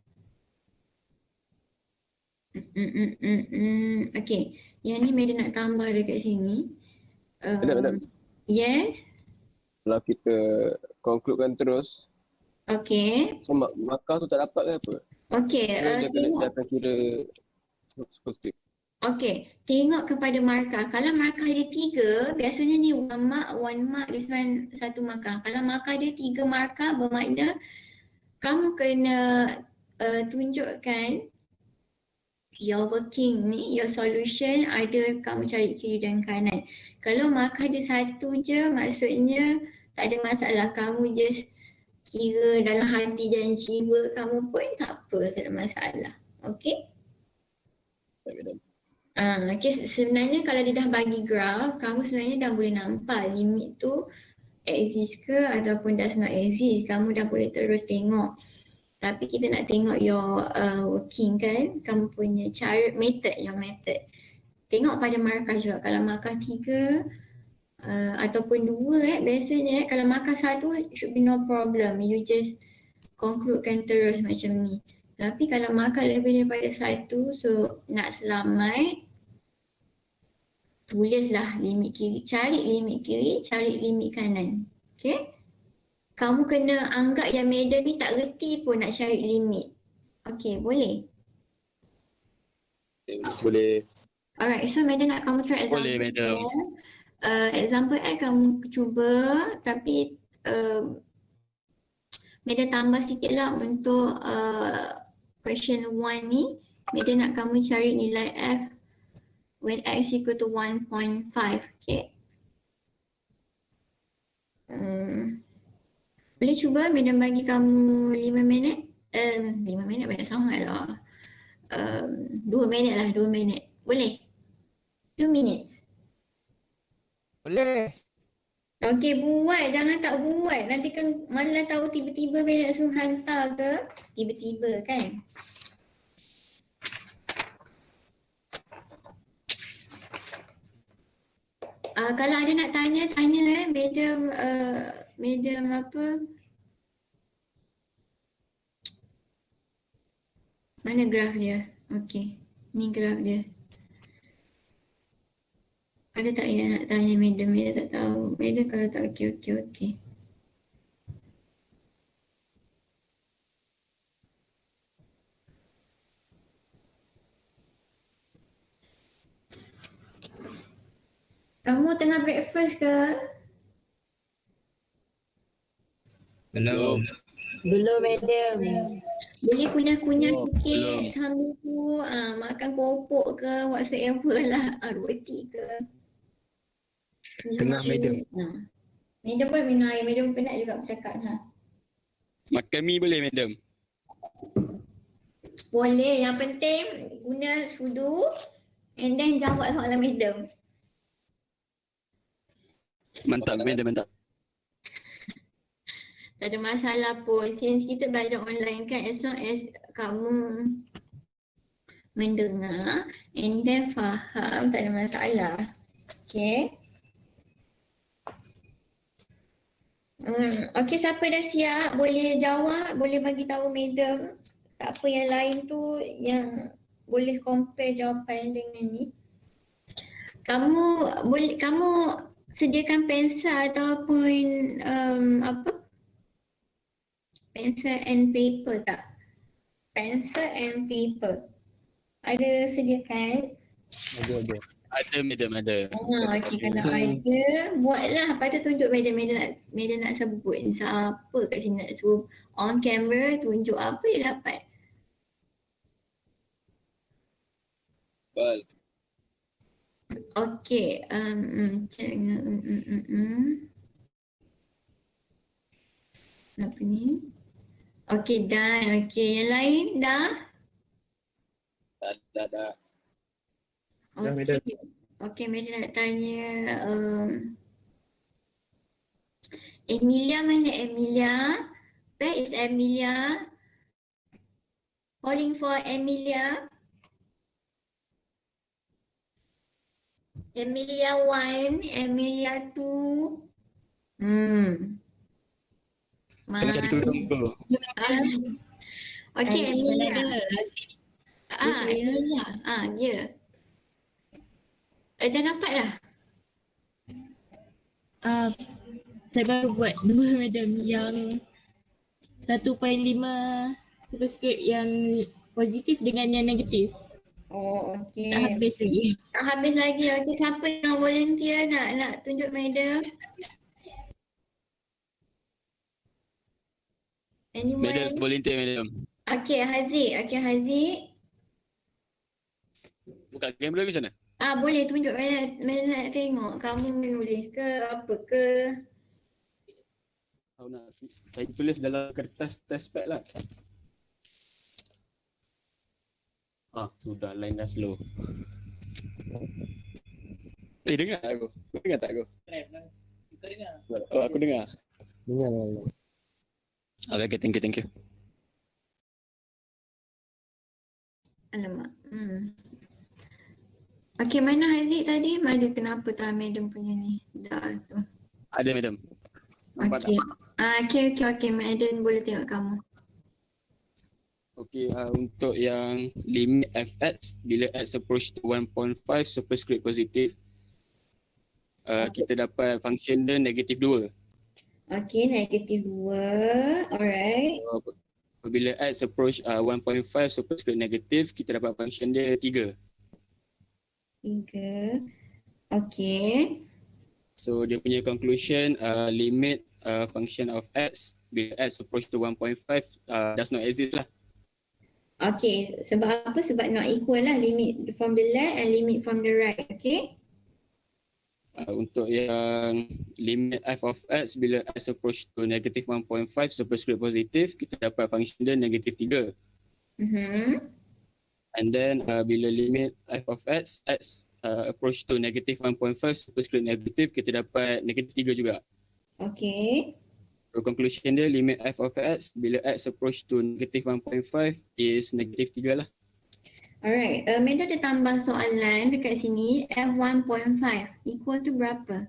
Okay, yang ni Madam nak tambah dekat sini. Madam. Yes. Kalau kita concludekan terus, Okey. So markah tu tak dapat ke apa? Okey, Dia tengok. akan kira super script. Okey, tengok kepada markah. Kalau markah dia 3, biasanya ni one mark, this one 1 markah. Kalau markah dia 3 markah, bermakna kamu kena tunjukkan your working ni, your solution ada kamu cari kiri dan kanan. Kalau markah dia 1 je, maksudnya tak ada masalah. Kamu just kira dalam hati dan jiwa kamu pun tak apa, tak ada masalah. Okey? Tak madam. Okay, sebenarnya kalau dia dah bagi graf, kamu sebenarnya dah boleh nampak limit tu exist ke ataupun does not exist. Kamu dah boleh terus tengok. Tapi kita nak tengok your working kan, kamu punya cara, method, your method. Tengok pada markah juga. Kalau markah 3 ataupun 2 biasanya kalau markah 1 should be no problem. You just concludekan terus macam ni. Tapi kalau markah lebih daripada 1, so nak selamat, tulislah limit kiri, cari limit kanan. Okay? Kamu kena anggap yang madam ni tak reti pun nak cari limit. Okay, boleh? Boleh. Alright, so madam nak kamu try example. Boleh, madam. Example kamu cuba tapi madam tambah sikit lah untuk question 1 ni. Madam nak kamu cari nilai F when X equal to 1.5. Okay. Boleh cuba madam bagi kamu 5 minit? 5 minit banyak sangat lah. 2 minit lah, 2 minit. Boleh? 2 minutes. Boleh. Okey, buat. Jangan tak buat. Nanti kan malah tahu tiba-tiba madam suruh hantar ke. Tiba-tiba kan. Kalau ada nak tanya madam, madam apa? Mana graf dia? Okey, ni graf dia. Ada tak yang nak tanya madam? Madam tak tahu. Madam kalau tak okey. Kamu tengah breakfast ke? Belum. Belum, madam. Boleh kunyah-kunyah Oh, sikit sambil tu makan keropok ke whatsoever lah, roti ke. Minum Tengah, air. Madam pun minum air, madam penat juga bercakap lah. Makan mi boleh, madam? Boleh, yang penting guna sudu and then jawab soalan madam. Mantap, madam, mantap. Tak ada masalah pun. Since kita belajar online kan, as long as kamu mendengar and then faham, tak ada masalah. Okay. Okay, siapa dah siap boleh jawab, boleh bagi tahu madam. Tak apa yang lain tu yang boleh compare jawapan dengan ni. Kamu sediakan pensel ataupun apa? Pencil and paper tak? Pencil and paper. Ada sediakan? Ada. Ada, madam, ada. Okey, kalau ada, buatlah. Lepas tu tunjuk madam nak sebut ni siapa kat sini nak suruh on camera tunjuk apa dia dapat. Bal. Okey, apa ni? Okey, done. Okey, yang lain dah? Dah. Okey. Okey, madam nak tanya Emilia mana Emilia? Where is Emilia? Calling for Emilia. Emilia 1, Emilia 2. Tengah cari tunggu. Okey, Emilia. Emilia. Emilia. Dia. Dah dapat dah? Saya baru buat dua, madam. Yang 1.5 superscript yang positif dengan yang negatif. Oh, Tak okey. habis lagi. Tak habis lagi. Okey, siapa yang volunteer nak tunjuk medal? Madam Anyone? volunteer madam. Okey, Haziq. Okey, Haziq. Buka kamera ke sana? Boleh tunjuk medal, medal nak tengok. Kamu menulis ke apa ke? Tahu nak saya tulis dalam kertas test pad lah. Sudah line dah slow. Dengar aku. Kau dengar tak aku? Kau dengar? Oh, aku dengar. Dengar. Okay, thank you. Alamak. Okey, mana Haziq tadi? Mana kenapa tak madam punya ni? Dah tu. Ada madam. Nampak Okey. Okey. Madam boleh tengok kamu. Okey, untuk yang limit fx bila x approach to 1.5 superscript positif, kita dapat function dia negatif 2. Okey, negatif 2. Alright. Apabila x approach 1.5 superscript negatif, kita dapat function dia 3. 3. Okey. So dia punya conclusion limit function of x bila x approach to 1.5 does not exist lah. Okey, sebab apa? Sebab not equal lah, limit from the left and limit from the right. Okey. Untuk yang limit f of x bila x approach to negative 1.5 superscript positif, kita dapat function dia negatif 3. And then bila limit f of x approach to negative 1.5 superscript negatif, kita dapat negatif 3 juga. Okey. So conclusion dia limit f of x bila x approach to negative 1.5 is negatif 3 lah. Alright, Meda ada tambah soalan dekat sini. F1.5 equal to berapa?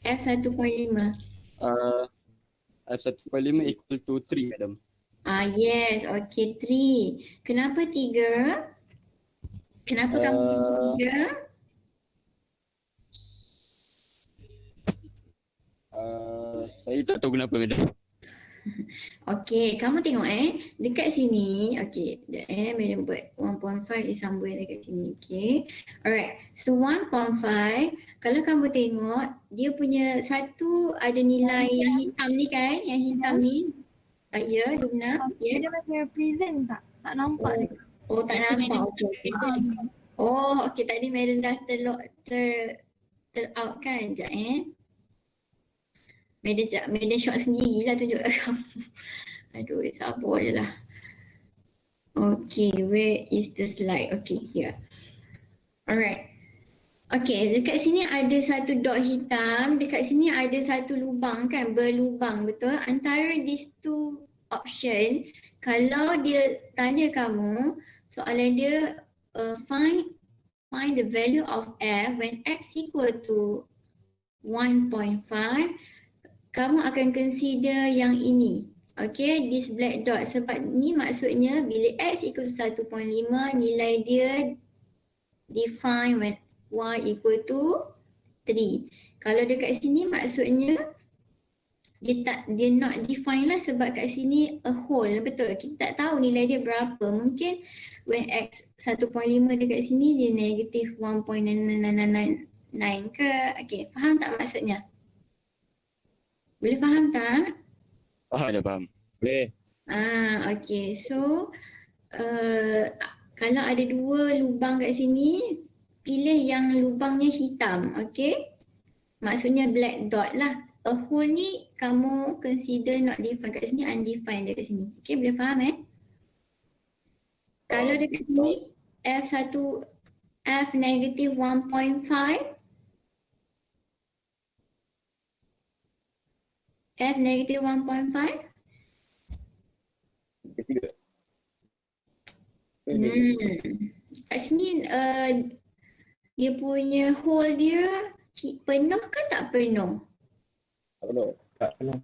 F1.5. F1.5 equal to 3 madam. Yes, okay, 3. Kenapa 3? Kenapa kamu pilih 3? Saya tak tahu kenapa madam. Okay, kamu tengok dekat sini. Okay, sekejap Madam buat 1.5 disambung dekat sini. Okay, alright. So 1.5, kalau kamu tengok dia punya satu ada nilai yang hitam ni kan? Yang hitam ni. Ya, Lumna. Ya. Dia macam present tak? Tak nampak dekat. Oh, tak nampak. Okay. Oh, okay. Tadi Madam dah ter out kan? Sekejap Madam shot sendirilah tunjuk kat kamu. Aduh, sabar je lah. Okay, where is the slide? Okay, here. Alright. Okay, dekat sini ada satu dot hitam. Dekat sini ada satu lubang kan? Berlubang, betul? Antara these two option, kalau dia tanya kamu, soalan dia find the value of f when x equal to 1.5, kamu akan consider yang ini. Okay, this black dot. Sebab ni maksudnya bila x equal to 1.5, nilai dia define when y equal to 3. Kalau dekat sini maksudnya dia not define lah, sebab kat sini a whole, betul? Kita tak tahu nilai dia berapa. Mungkin when x 1.5 dekat sini dia negative 1.999 ke. Okay, faham tak maksudnya? Boleh faham tak? Faham. Boleh. Okay. So, kalau ada dua lubang kat sini, pilih yang lubangnya hitam. Okay? Maksudnya black dot lah. A whole ni kamu consider not defined. Kat sini undefined dekat sini. Okay, boleh faham Kalau dekat sini, F negative 1.5, F negative 1.5. Kat sini dia punya hole dia penuh ke tak penuh? Tak penuh.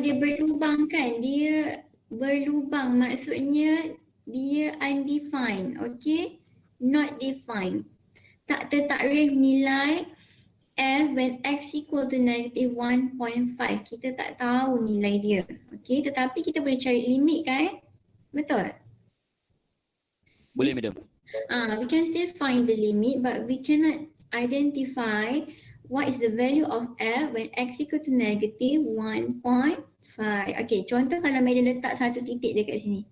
Dia berlubang kan? Dia berlubang maksudnya dia undefined, okay? Not defined. Tak tertakrif nilai f when x equal to negative 1.5. Kita tak tahu nilai dia. Okay, tetapi kita boleh cari limit kan? Betul? Boleh madam. We can still find the limit but we cannot identify what is the value of f when x equal to negative 1.5. Okay, contoh kalau Madam letak satu titik dekat sini.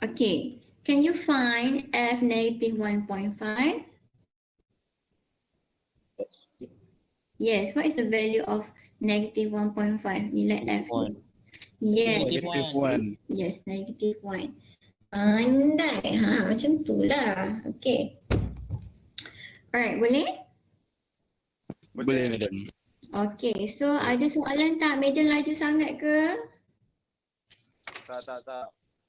Okay, can you find f negative 1.5? Yes, what is the value of negative 1.5? Nilai f. Yes, Negative 1. yes, negative 1. Pandai, macam tu lah. Okay. Alright, boleh? Boleh madam. Okay, so ada soalan tak? Madam laju sangat ke? Tak.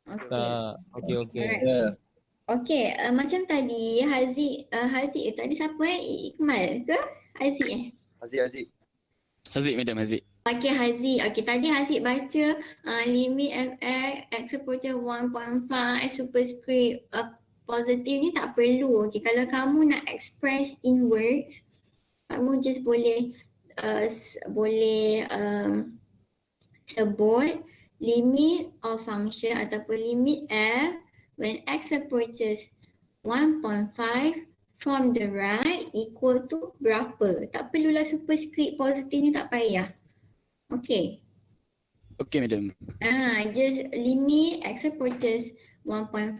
Okay. Okey. Alright. Okay, macam tadi Haziq tadi siapa Iqmal ke? Haziq Aziz. Haziq madam, Haziq. Okay Haziq. Okay, tadi Haziq baca limit fx x approaches 1.5 superscript positif ni tak perlu. Okay, kalau kamu nak express in words, kamu just boleh sebut limit of function ataupun limit f when x approaches 1.5 from the right equal to berapa. Tak perlulah superscript positif ni, tak payah. Okay. Okay madam. Just limit x approaches 1.5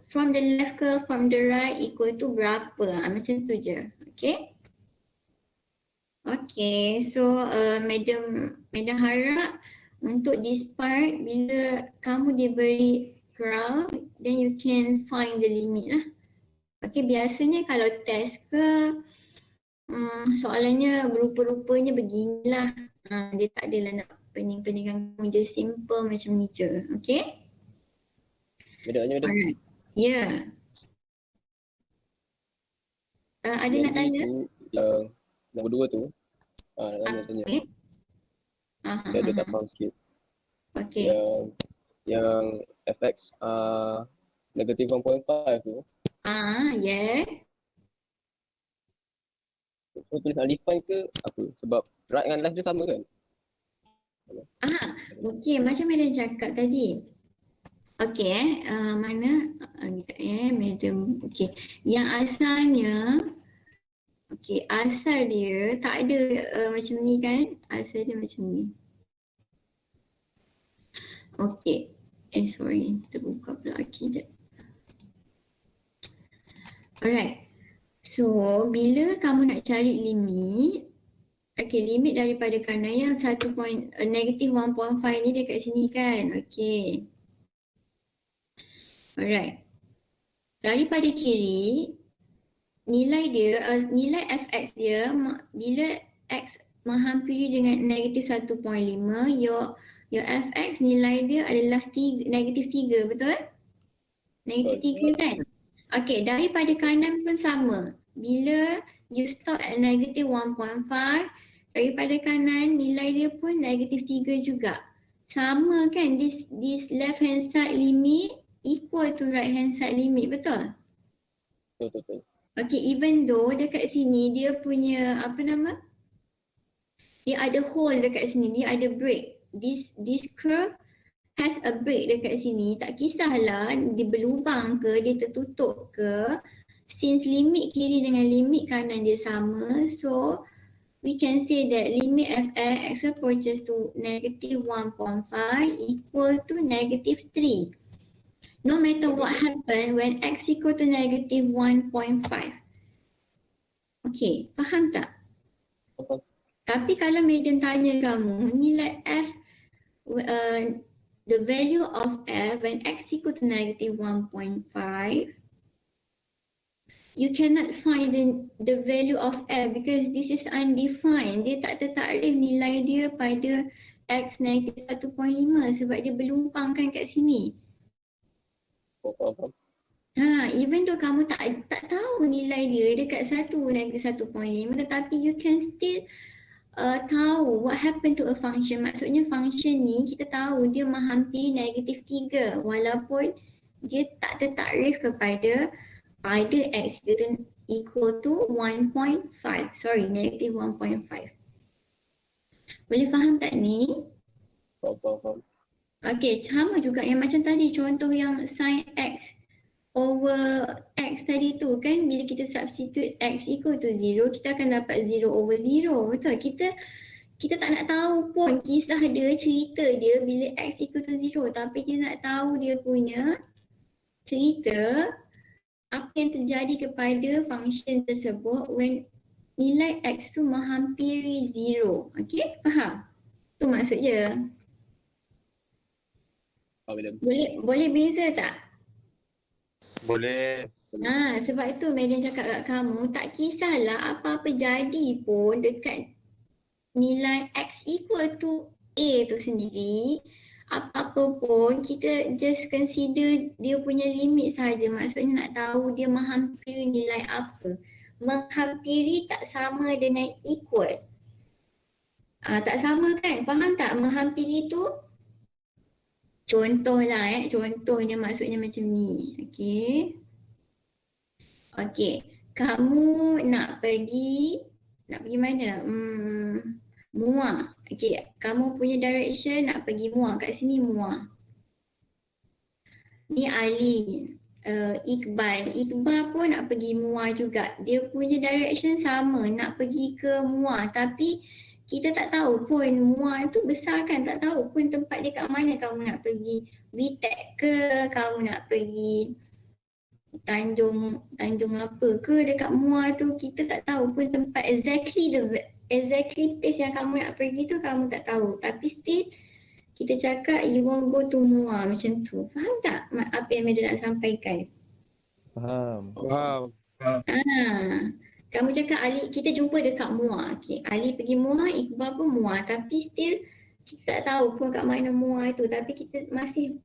from the left ke from the right equal to berapa. Macam tu je. Okay. Okay, so Madam harap untuk this part bila kamu diberi crowd then you can find the limit lah. Okay, biasanya kalau test ke soalannya berupa-rupanya beginilah. Dia tak adalah nak pening-peningkan kamu, just simple macam ni je. Okay? Madam. Alright. Ya. Ada nak tanya? Yang nombor 2 tu. Nak tanya. Okay. Saya tak faham sikit. Okay. Yang fx negatif 1.5 tu. Yeah. So tulis undefined ke apa? Sebab right dengan left dia sama kan? Okay, macam Madam cakap tadi. Okay, mana? Madam. Okay, yang asalnya, okay, asal dia tak ada macam ni kan? Asal dia macam ni. Okay, sorry, terbuka pula. Okay, sekejap. Alright, so bila kamu nak cari limit, okay, limit daripada kanan yang negative 1.5 ni dekat sini kan? Okay. Alright. Daripada kiri, nilai dia, nilai fx dia bila x menghampiri dengan negatif 1.5, your fx nilai dia adalah negatif 3, betul? Negatif 3 kan? Okay, daripada kanan pun sama. Bila you stop at negative 1.5, daripada kanan nilai dia pun negatif 3 juga. Sama kan, this left hand side limit equal to right hand side limit, betul? Betul. Okay, even though dekat sini dia punya dia ada hole dekat sini, dia ada break. This curve has a break dekat sini. Tak kisahlah dia berlubang ke, dia tertutup ke. Since limit kiri dengan limit kanan dia sama, so we can say that limit fx approaches to negative 1.5 equal to negative 3. No matter what happen when x equal to negative 1.5. Okay, faham tak? Faham. Tapi kalau Madam tanya kamu, nilai f, the value of f when x equal to negative 1.5, you cannot find the value of f because this is undefined. Dia tak tertakrif nilai dia pada x negatif 1.5 sebab dia berlumpang kan kat sini. Faham. Even though kamu tak tahu nilai dia dekat 1 negatif 1.5, tetapi you can still tahu what happened to a function. Maksudnya function ni kita tahu dia menghampiri negatif 3 walaupun dia tak tertakrif kepada x equal to 1.5. Sorry, negative 1.5. Boleh faham tak ni? Faham. Okey, sama juga yang macam tadi contoh yang sin x over x tadi tu kan, bila kita substitute x equal to 0, kita akan dapat 0 over 0. Betul? Kita tak nak tahu pun kisah dia, cerita dia bila x equal to 0, tapi kita nak tahu dia punya cerita apa yang terjadi kepada function tersebut when nilai x tu menghampiri 0. Okey, faham? Tu maksud je. Boleh beza tak? Boleh. Sebab itu Medan cakap kat kamu, tak kisahlah apa-apa jadi pun dekat nilai x equal to a tu sendiri, apa-apa pun kita just consider dia punya limit saja. Maksudnya nak tahu dia menghampiri nilai apa. Menghampiri tak sama dengan equal. Tak sama kan? Faham tak? Menghampiri tu contohlah contohnya maksudnya macam ni. Okey. Kamu nak pergi mana? Muar. Okey, kamu punya direction nak pergi Muar. Kat sini Muar. Ni Ali, Iqbal pun nak pergi Muar juga. Dia punya direction sama, nak pergi ke Muar. Tapi kita tak tahu pun Muar tu besar kan, tak tahu pun tempat dia kat mana. Kamu nak pergi VTEC ke, kamu nak pergi Tanjung apa ke dekat Muar tu, kita tak tahu pun tempat exactly place yang kamu nak pergi tu kamu tak tahu. Tapi still kita cakap you want go to Muar macam tu. Faham tak apa yang Medan nak sampaikan? Faham. Kamu cakap Ali, kita jumpa dekat Muar. Okay. Ali pergi Muar, Iqbal pun Muar. Tapi still kita tak tahu pun kat mana Muar tu. Tapi kita masih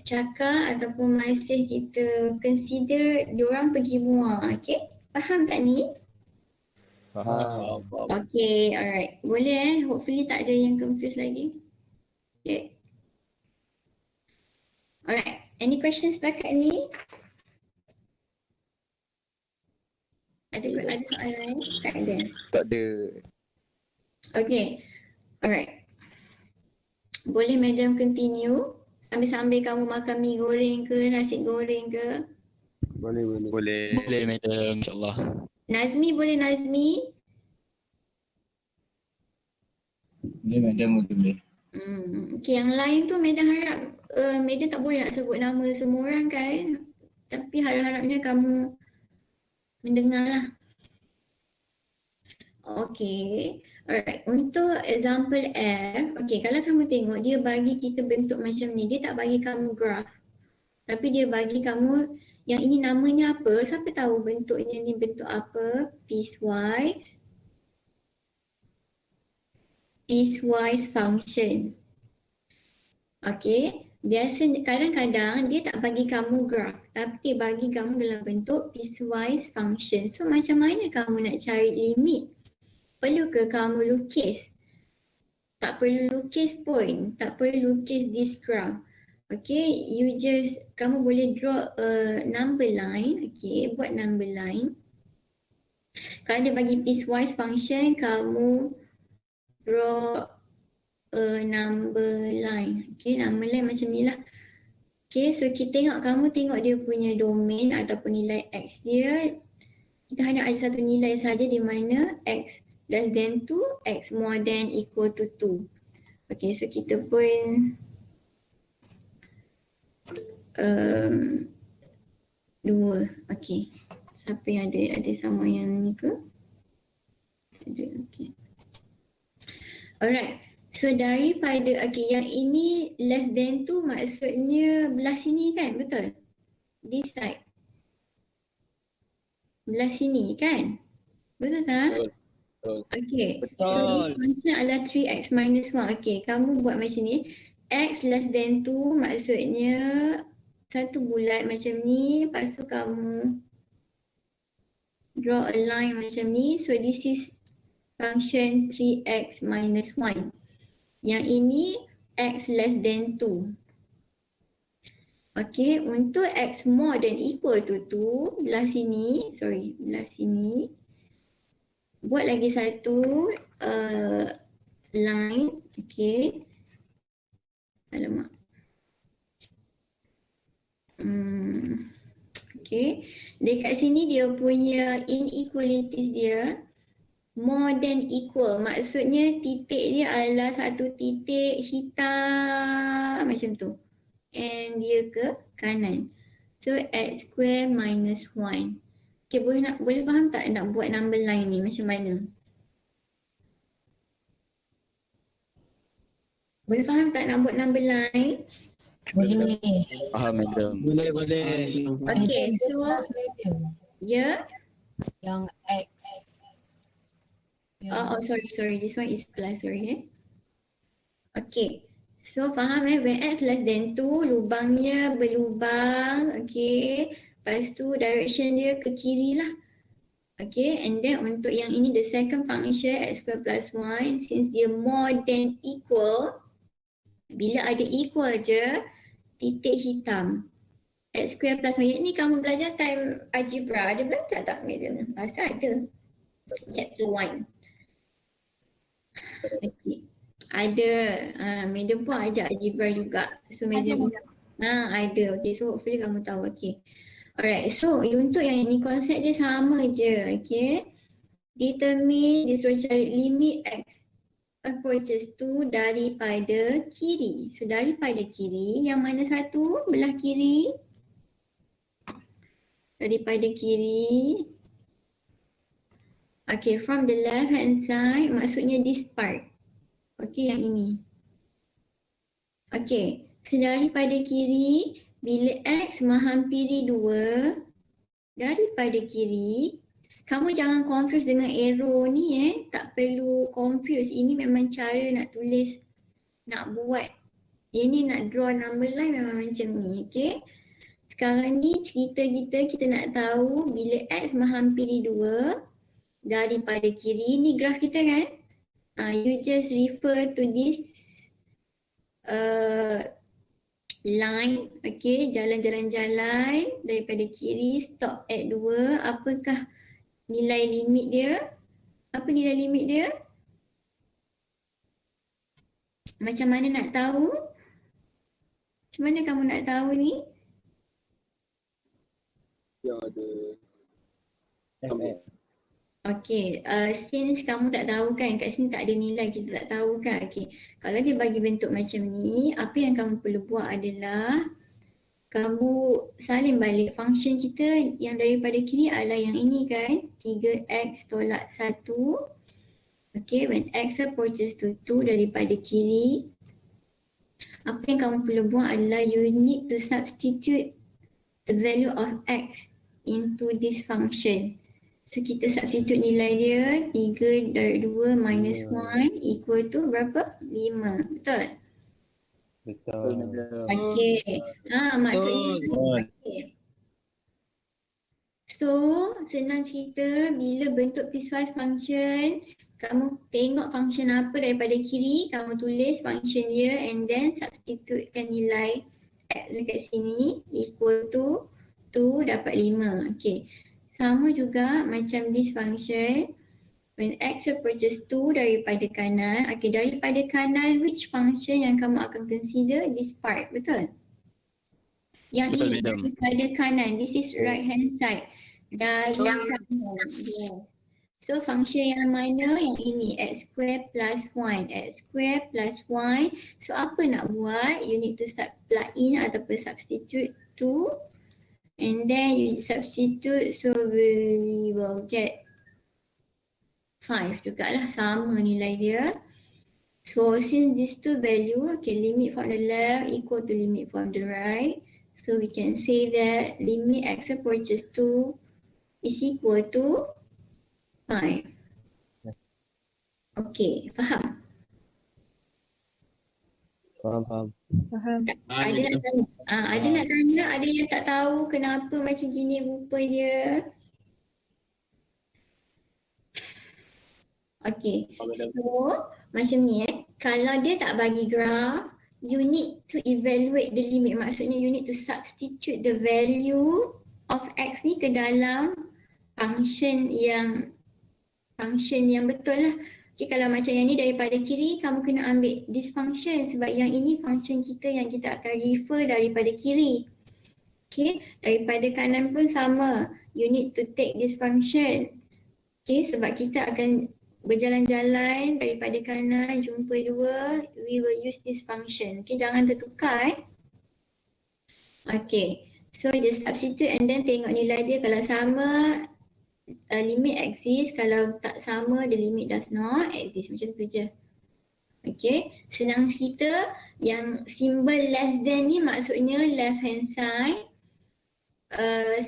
cakap ataupun masih kita consider diorang pergi Muar. Okay? Faham tak ni? Faham. Okay, alright. Boleh Hopefully tak ada yang confused lagi. Okay. Alright. Any questions setakat ni? Ada soalan? Tak ada. Tak ada. Okay. Alright. Boleh Madam continue? Sambil-sambil kamu makan mi goreng ke, nasi goreng ke? Boleh. Boleh madam, insyaAllah. Nazmi boleh Nazmi? Boleh madam, boleh. Okay, yang lain tu Madam harap Madam tak boleh nak sebut nama semua orang kan? Tapi harap-harapnya kamu mendengar lah. Okay. Alright. Untuk example F, okay, kalau kamu tengok dia bagi kita bentuk macam ni. Dia tak bagi kamu graph. Tapi dia bagi kamu yang ini namanya apa? Siapa tahu bentuknya ni bentuk apa? Piecewise function. Okay. Biasanya kadang-kadang dia tak bagi kamu graph, tapi dia bagi kamu dalam bentuk piecewise function. So macam mana kamu nak cari limit? Perlu ke kamu lukis? Tak perlu lukis pun. Tak perlu lukis this graph. Okay, kamu boleh draw a number line. Okay, buat number line. Kalau dia bagi piecewise function, kamu draw a number line. Okay, number line macam ni lah. Okay, so kamu tengok dia punya domain ataupun nilai X dia. Kita hanya ada satu nilai saja di mana X less than 2, X more than equal to 2. Okay, so kita pun 2. Okay. Siapa yang ada sama yang ni ke? Ada, okay. Alright. So daripada, okay, yang ini less than 2 maksudnya belah sini kan? Betul? This side. Belah sini kan? Betul tak? Betul. Okay. So this function adalah 3x minus 1. Okay, kamu buat macam ni. X less than 2 maksudnya satu bulat macam ni. Lepas tu kamu draw a line macam ni. So this is function 3x minus 1. Yang ini x less than 2. Okay, untuk x more than equal to 2, belah sini, buat lagi satu line, okay. Alamak. Okay, dekat sini dia punya inequalities dia more than equal. Maksudnya titik dia adalah satu titik hitam macam tu. And dia ke kanan. So x square minus 1. Okay, boleh faham tak nak buat number line ni macam mana? Boleh faham tak nak buat number line? Boleh. Faham madam. Boleh. Okay, so Madam. ya. Yang X. Oh, sorry. This one is plus, sorry. Okay. So faham when x less than 2, lubangnya berlubang, okay. Lepas tu direction dia ke kiri lah. Okay, and then untuk yang ini the second function x square plus 1, since dia more than equal, bila ada equal je, titik hitam. X square plus 1, ni kamu belajar time algebra, ada belajar tak madam? Pasal ada. Chapter 1. Okay. Ada, madam pun ajak algebra juga. So madam, ada. Okay, so hopefully kamu tahu. Okay. Alright, so untuk yang ini konsep dia sama je. Okay. Determine, dia suruh cari limit x approaches to daripada kiri. So daripada kiri, yang mana satu belah kiri? Daripada kiri. Okay, from the left hand side, maksudnya this part. Okay, yang ini. Okay, so daripada kiri, bila x menghampiri 2, daripada kiri, kamu jangan confuse dengan arrow ni tak perlu confuse. Ini memang cara nak tulis, nak buat. Ini nak draw number line memang macam ni, okay. Sekarang ni cerita kita nak tahu bila x menghampiri 2, daripada kiri, ni graf kita kan? You just refer to this line, okay, jalan-jalan daripada kiri, stop at 2. Apakah nilai limit dia? Apa nilai limit dia? Macam mana nak tahu? Macam mana kamu nak tahu ni? Yang ada Okay, since kamu tak tahu kan, kat sini tak ada nilai, kita tak tahu kan. Okay, kalau dia bagi bentuk macam ni, apa yang kamu perlu buat adalah kamu salin balik function kita yang daripada kiri adalah yang ini kan, 3x tolak 1. Okay, when x approaches to 2 daripada kiri, apa yang kamu perlu buat adalah you need to substitute the value of x into this function. So kita substitute nilai dia 3 dari 2 minus 1 equal to berapa? 5. Betul? Betul. Okay. Maksudnya okay. So senang cerita, bila bentuk piecewise function, kamu tengok function apa daripada kiri, kamu tulis function dia and then substitutekan nilai x dekat sini equal to 2 dapat 5. Okay. Sama juga macam this function, when x approaches 2 daripada kanan, okay, daripada kanan, which function yang kamu akan consider? This part, betul? Yang Betul, ini madam. daripada kanan, this is right hand side. Dari kanan, yes. So function yang mana? Yang ini, x square plus 1, x square plus 1. So apa nak buat? You need to start plug in ataupun substitute 2. And then you substitute, so we will get 5 jugalah, sama nilai dia. So since these two value, okay, limit from the left equal to limit from the right. So we can say that limit x approaches 2 is equal to 5. Okay, faham? Faham. Ada nak tanya? Ada nak tanya? Ada yang tak tahu kenapa macam gini rupa dia? Okay, so macam ni kalau dia tak bagi graf, you need to evaluate the limit. Maksudnya you need to substitute the value of x ni ke dalam function yang betul lah. Okay, kalau macam yang ni daripada kiri, kamu kena ambil this function sebab yang ini function kita yang kita akan refer daripada kiri. Okay, daripada kanan pun sama. You need to take this function. Okay, sebab kita akan berjalan-jalan daripada kanan, jumpa dua, we will use this function. Okay, jangan tertukar. Okay, so just substitute and then tengok nilai dia. Kalau sama, limit exist. Kalau tak sama, the limit does not exist. Macam tu je. Okay, senang cerita. Yang simbol less than ni maksudnya left hand side.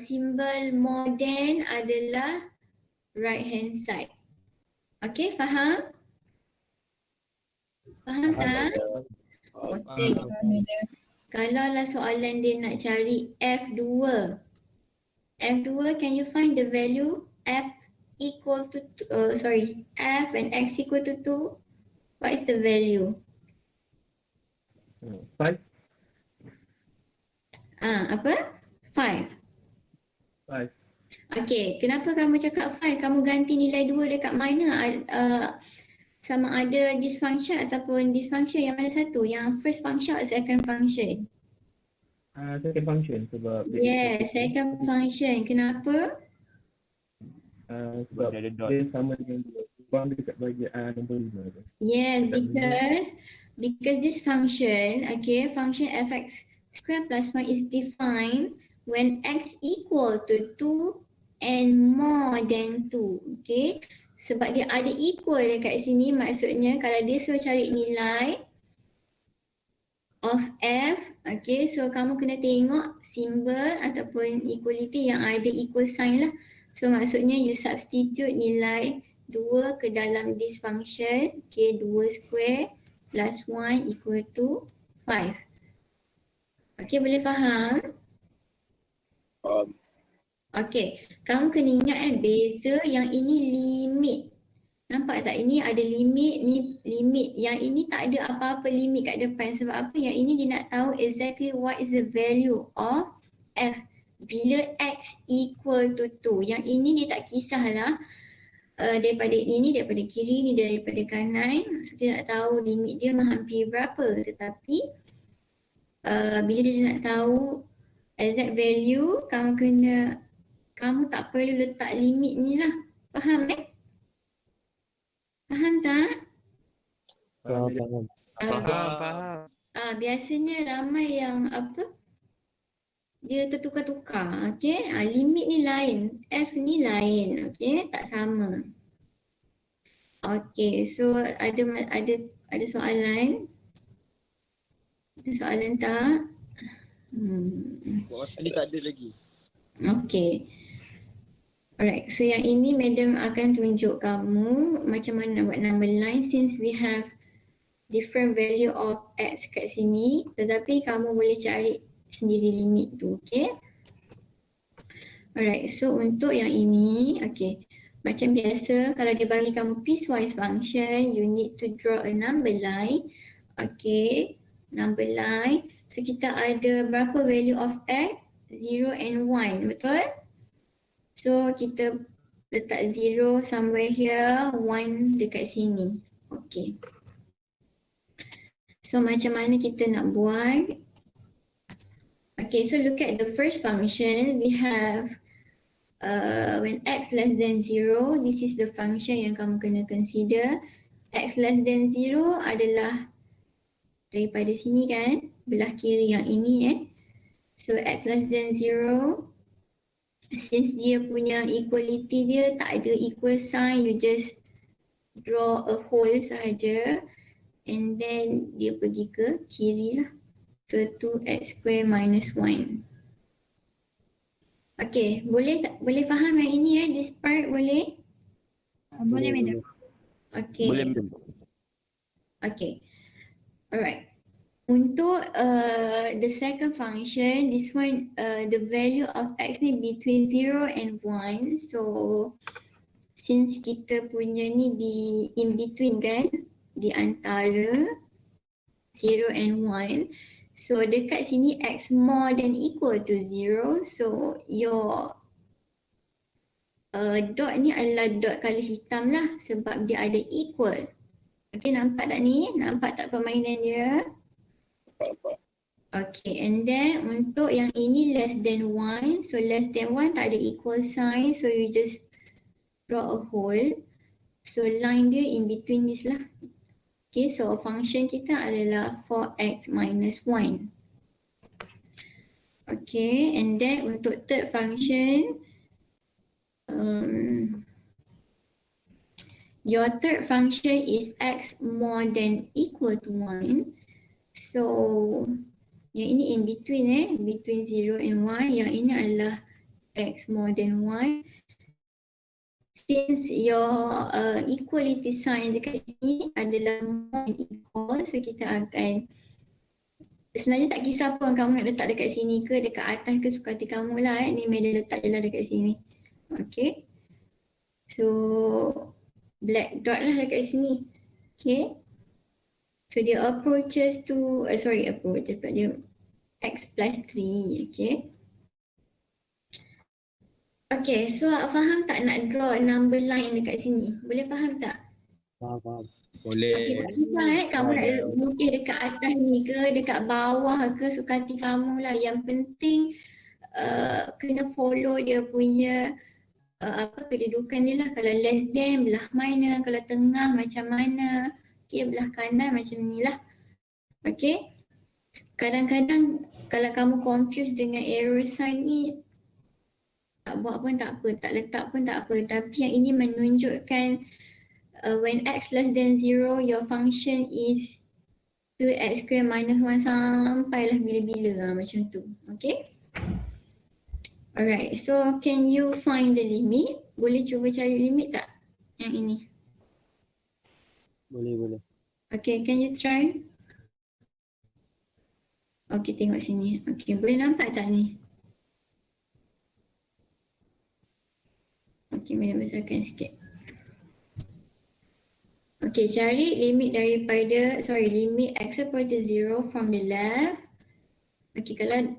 Simbol more than adalah right hand side. Okay, faham? Faham tak? Okay. Kalau lah soalan dia nak cari F2. F2, can you find the value? F equal to, F and X equal to 2. What is the value? 5. Apa? 5. 5. Okay, kenapa kamu cakap 5? Kamu ganti nilai 2 dekat mana? Sama ada this function ataupun this function, yang mana satu? Yang first function atau second function? Second function sebab Yes, second function. Kenapa? sebab dia sama dengan buang dekat bahagian nombor 5 tu. Yes, because this function, okay, function fx square plus 1 is defined when x equal to 2 and more than 2. Okay, sebab dia ada equal dekat sini, maksudnya kalau dia suruh cari nilai of f, okay, so kamu kena tengok simbol ataupun equality yang ada equal sign lah. So maksudnya you substitute nilai 2 ke dalam this function, okay, 2 square plus 1 equal to 5. Okay, boleh faham? Okay, kamu kena ingat beza yang ini limit. Nampak tak? Ini ada limit, ni limit. Yang ini tak ada apa-apa limit kat depan. Sebab apa? Yang ini dia nak tahu exactly what is the value of f bila x equal to 2. Yang ini dia tak kisahlah daripada ini, daripada kiri, ni daripada kanan. So kita nak tahu limit dia menghampiri berapa. Tetapi bila dia nak tahu exact value, kamu tak perlu letak limit ni lah. Faham Faham tak? Faham. Biasanya ramai yang dia tertukar-tukar, okey? Limit ni lain, f ni lain, okey? Tak sama. Okey, so ada soalan? Ada soalan tak? Ini tak ada lagi. Okey. Alright, so yang ini madam akan tunjuk kamu macam mana nak buat number line since we have different value of x kat sini, tetapi kamu boleh cari sendiri limit tu, okay? Alright, so untuk yang ini, okay, macam biasa kalau dia bagi kamu piecewise function, you need to draw a number line, okay, number line. So kita ada berapa value of x? 0 and 1, betul? So kita letak 0 somewhere here, 1 dekat sini, okay. So macam mana kita nak buat? Okay, so look at the first function. We have when x less than 0, this is the function yang kamu kena consider. X less than 0 adalah daripada sini kan, belah kiri yang ini So x less than 0, since dia punya equality dia tak ada equal sign, you just draw a hole sahaja and then dia pergi ke kiri lah. So 2x square minus 1. Okay, boleh faham yang ini this part boleh? Boleh madam. Okay. Boleh madam. Okay. Alright. Untuk the second function, this one the value of x ni between 0 and 1. So since kita punya ni di in between kan, di antara 0 and 1. So dekat sini x more than equal to 0. So your dot ni adalah dot colour hitam lah sebab dia ada equal. Okay, nampak tak ni? Nampak tak permainan dia? Okay, and then untuk yang ini less than 1. So less than 1 tak ada equal sign. So you just draw a hole. So line dia in between this lah. Okay, so function kita adalah 4x minus 1. Okay, and then untuk third function, your third function is x more than equal to 1. So, yang ini in between between 0 and 1. Yang ini adalah x more than 1. Since your equality sign dekat sini adalah more than equal, so kita akan sebenarnya tak kisah pun kamu nak letak dekat sini ke, dekat atas ke, suka hati kamu lah. Ni Madam letak je lah dekat sini. Okay. So black dot lah dekat sini. Okay. So dia approaches to, approaches pula dia x plus 3. Okay. Okay, so faham tak nak draw number line dekat sini? Boleh faham tak? Faham. Okay, tak kisah kamu nak lukis dekat atas ni ke, dekat bawah ke, suka hati kamu lah. Yang penting kena follow dia punya kedudukan dia lah. Kalau less than belah mana, kalau tengah macam mana, okay, belah kanan macam ni lah. Okay, kadang-kadang kalau kamu confused dengan arrow sign ni, tak buat pun tak apa, tak letak pun tak apa. Tapi yang ini menunjukkan when x less than 0, your function is 2x square minus 1 sampailah bila-bila macam tu. Okay? Alright, so can you find the limit? Boleh cuba cari limit tak? Yang ini. Boleh. Okay, can you try? Okay, tengok sini. Okay, boleh nampak tak ni? Okay, boleh besarkan sikit. Okay, cari limit daripada, limit x approaches 0 from the left. Okay, kalau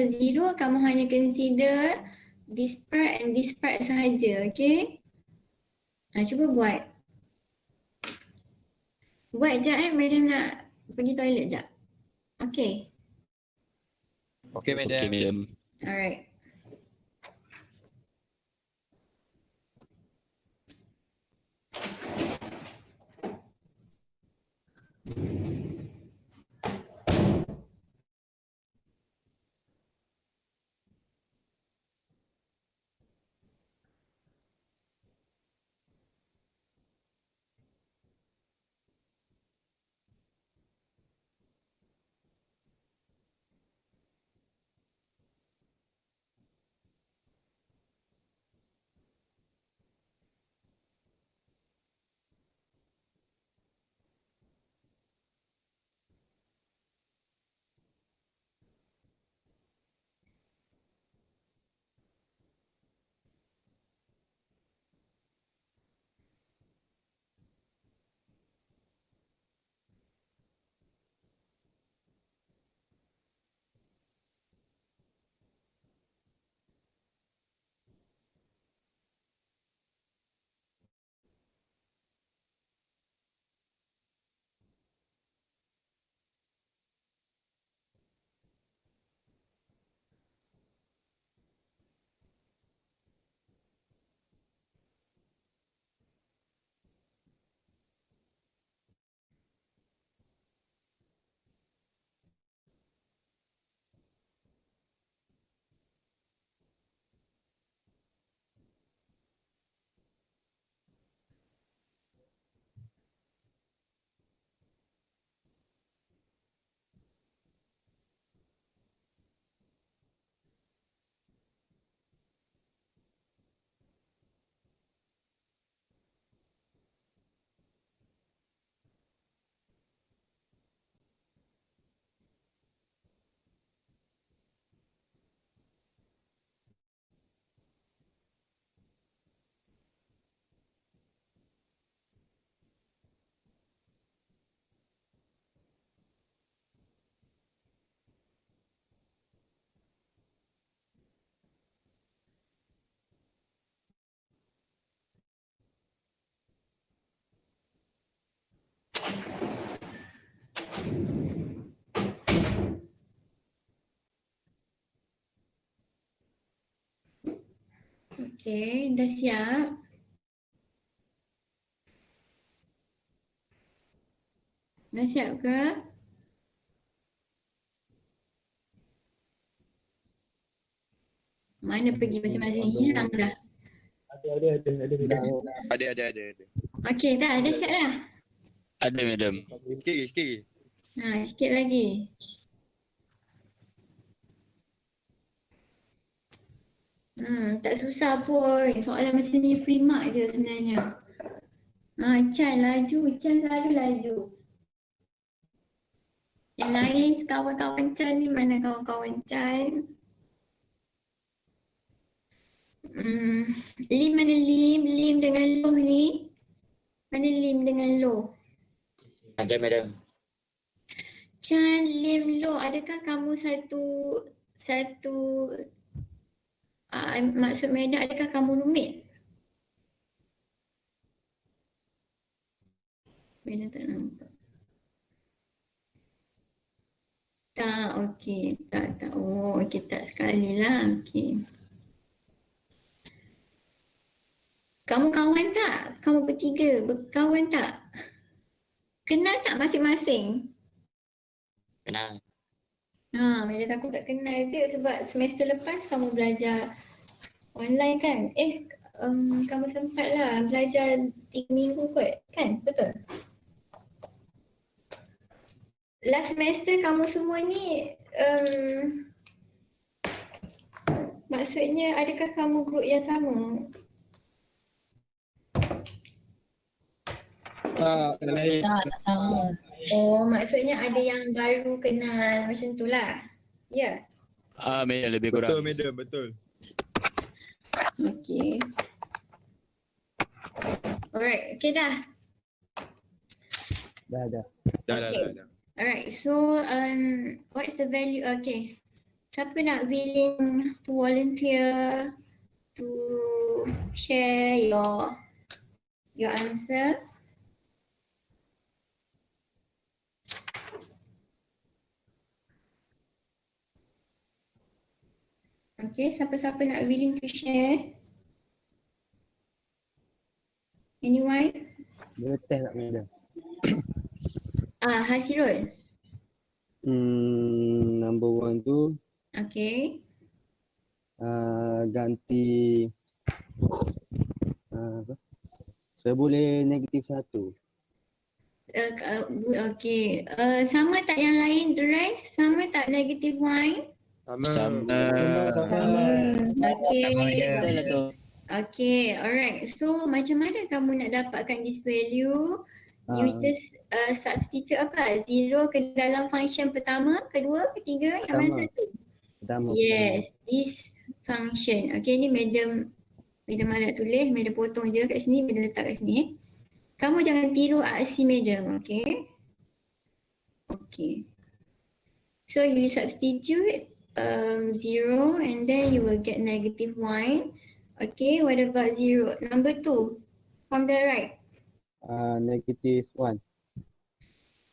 0 kamu hanya consider this part and this part sahaja, okay? Cuba buat. Buat jap Madam nak pergi toilet jap. Okay. Okay, madam. Okay, madam. Alright. Okay, dah siap? Dah siap ke? Mana pergi masing-masing, hilang dah. Ada. Okay, dah siap dah? Ada madam. Sikit. Sikit lagi. Tak susah pun. Soalan macam ni free mark je sebenarnya. Chan selalu laju. Yang lain kawan-kawan Chan ni mana kawan-kawan Chan? Lim mana Lim? Lim dengan Loh ni? Mana Lim dengan Loh? Ada madam. Chan, Lim, Loh, adakah kamu maksud Meda, adakah kamu roommate? Meda tak nampak. Tak, okey. Tak. Oh, okey, tak sekali lah. Okey. Kamu kawan tak? Kamu bertiga berkawan tak? Kenal tak masing-masing? Kenal. Meda takut tak kenal dia sebab semester lepas kamu belajar online kan? Kamu sempat lah belajar 3 minggu kot, kan? Betul? Last semester kamu semua ni maksudnya adakah kamu grup yang sama? Tak sama. Oh, maksudnya ada yang baru kenal macam tu lah. Ya? Madam lebih kurang. Madam, betul. Okay. Alright, okay dah. Dah. Alright, so what's the value? Okay. Siapa nak willing to volunteer to share your answer? Okay, siapa-siapa nak willing to share? Anyone? Dia test tak madam? Hasirul. Number 1 tu Okay. ganti apa? Saya boleh negatif 1. Okay. Sama tak yang lain, the rest? Sama tak negative 1? Sama. Okay. Betul lah tu. Okay, alright. So macam mana kamu nak dapatkan this value? You just substitute apa? 0 ke dalam function pertama, kedua, ketiga, yang mana satu? Pertama. Yes, this function. Okay, ni madam malah tulis, madam potong je kat sini, madam letak kat sini. Kamu jangan tiru aksi madam, okay? Okay. So you substitute 0 and then you will get negative 1. Okay, what about 0? Number 2, from the right. Negatif 1.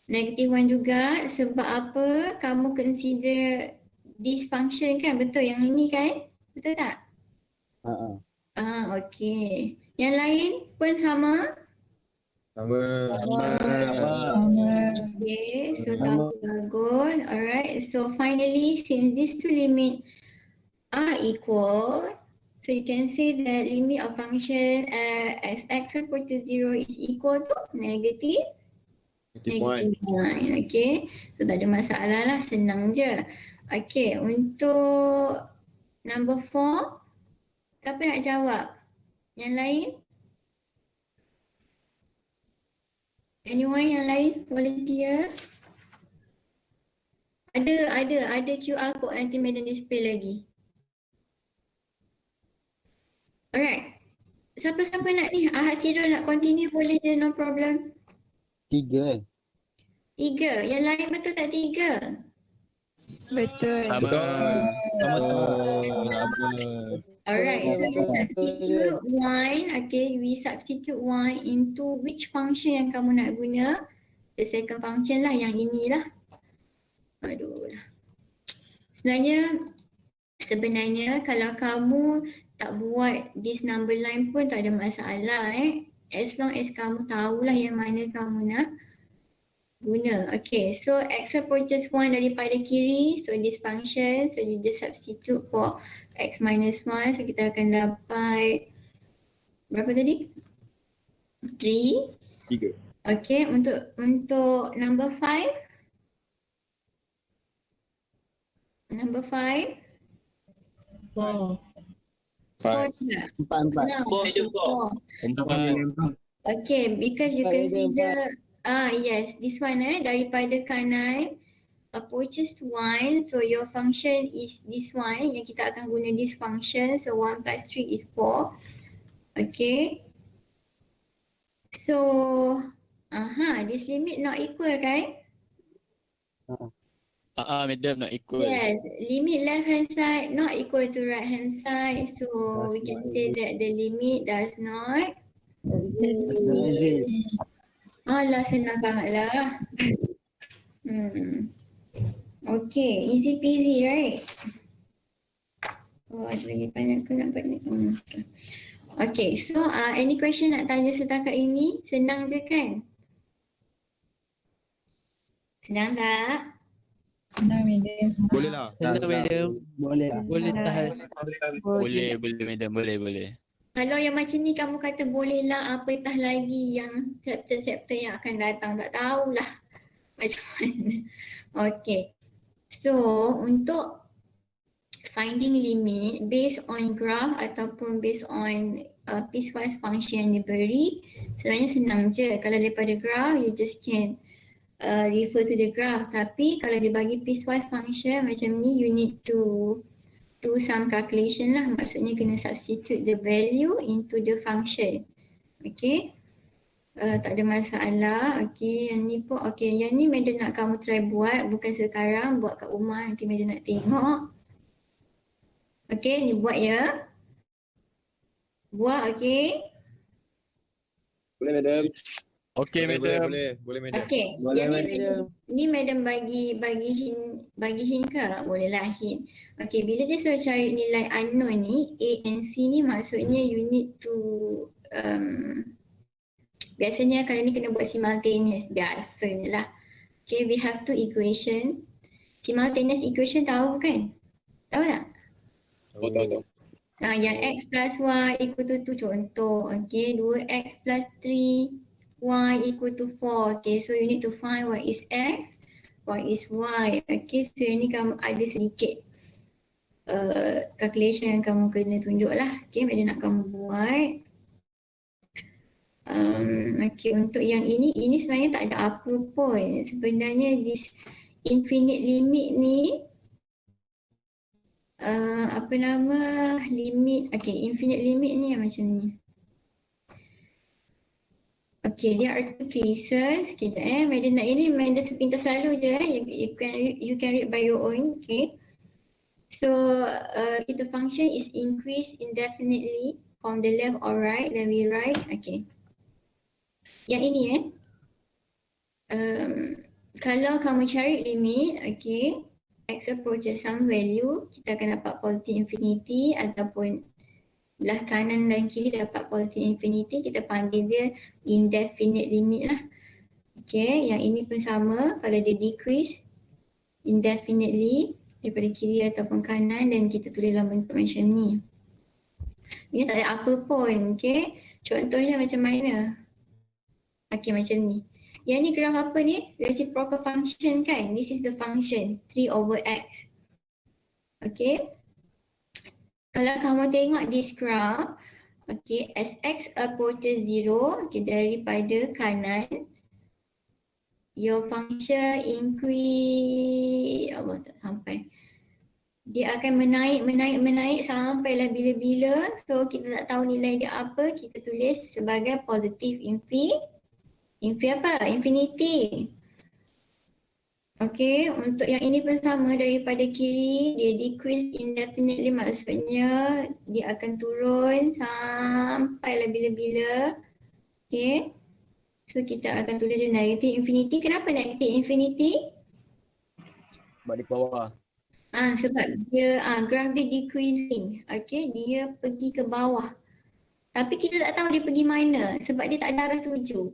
Negative 1 juga, sebab apa? Kamu consider this function kan? Betul yang ini kan? Betul tak? Okay. Yang lain pun sama? Sama. Okay, so sama bagus. Alright, so finally since these two limit are equal, so you can say that limit of function as x equal to 0 is equal to negative 1. Okay, so tak ada masalah lah, senang je. Okay, untuk number 4, siapa nak jawab? Yang lain? Anyone yang lain volunteer? Ada QR code nanti madam display lagi. Alright. Siapa-siapa nak ni? Hasirul nak continue boleh je, no problem. 3 3. Yang lain betul tak 3? Betul. Sama. Alright, so you substitute 1, okay, we substitute 1 into which function yang kamu nak guna? The second function lah, yang inilah. Aduh lah. Sebenarnya kalau kamu tak buat this number line pun tak ada masalah as long as kamu tahulah yang mana kamu nak guna. Okay, so x approaches 1 daripada kiri, so this function, so you just substitute for x minus 1, so kita akan dapat berapa tadi? 3. 3. Okay, untuk number 5. Number 5. 4. 4 juga. 4. No, Medium 4. Okay, because you consider yes, this one daripada kanan approaches to 1, so your function is this one yang kita akan guna this function, so 1 plus 3 is 4. Okay, so this limit not equal kan? Madam not equal. Yes, limit left hand side not equal to right hand side, so we can say that the limit does not alah, senang sangatlah. Okay, easy peasy, right? Oh, ada lagi banyak ke nak buat ni? Okay, so any question nak tanya setakat ini? Senang je kan? Senang tak? Senang madam. Boleh lah. Hello, madam. Boleh lah. Boleh tahan. Boleh, madam. Boleh. Kalau yang macam ni kamu kata boleh lah, apatah lagi yang chapter-chapter yang akan datang, tak tahulah macam mana. Okay, so untuk finding limit based on graph ataupun based on piecewise function yang diberi, sebenarnya senang je. Kalau daripada graph, you just can refer to the graph. Tapi kalau dibagi piecewise function macam ni, you need to do some calculation lah. Maksudnya kena substitute the value into the function. Okay. Tak ada masalah. Okay, yang ni pun okay. Yang ni madam nak kamu try buat, bukan sekarang, buat kat rumah, nanti madam nak tengok. Okay, ni buat ya. Buat, okay. Boleh madam. Okay, madam. Boleh madam. Okay, yang ni madam bagi hint ke? Boleh lah hint. Okay, bila dia suruh cari nilai unknown ni, A and C ni maksudnya you need to biasanya kalau ni kena buat simultaneous, biasanya lah. Okay, we have two equation. Simultaneous equation tahu kan? Tahu tak? Tahu. Yang x plus y equal to 2 contoh. Okay, 2x plus 3 y equal to 4. Okay, so you need to find what is x, what is y. Okay, so yang ni kamu ada sedikit calculation yang kamu kena tunjuk lah. Okay, macam nak kamu buat. Okay, untuk yang ini sebenarnya tak ada apa pun. Sebenarnya this infinite limit ni limit, okay, infinite limit ni yang macam ni. Okay, there are two cases. Kejap madam nak ini, madam sepintas selalu je you can read by your own. Okay, so if the function is increased indefinitely from the left or right, then we write, okay. Yang ini kalau kamu cari limit, okay, x approaches some value, kita akan dapat positive infinity ataupun belah kanan dan kiri dapat positive infinity, kita panggil dia indefinite limit lah. Okay, yang ini pun sama, kalau dia decrease indefinitely daripada kiri ataupun kanan dan kita tulis dalam bentuk macam ni. Ini tak ada apa pun, okay. Contohnya macam mana? Okay, macam ni. Yang ni graph apa ni? Reciprocal function kan? This is the function 3/x. Okay. Kalau kamu tengok this graph, okay, as x approaches 0, okay, daripada kanan, your function increase, Allah tak sampai. Dia akan menaik sampailah bila-bila. So kita tak tahu nilai dia apa, kita tulis sebagai positive infinity. Okay, untuk yang ini pun sama, daripada kiri dia decrease indefinitely, maksudnya dia akan turun sampailah bila-bila. Okay, so kita akan tulis dia negative infinity. Kenapa negative infinity? Sebab di bawah. Sebab dia graph dia decreasing. Okay, dia pergi ke bawah. Tapi kita tak tahu dia pergi mana sebab dia tak ada arah tuju.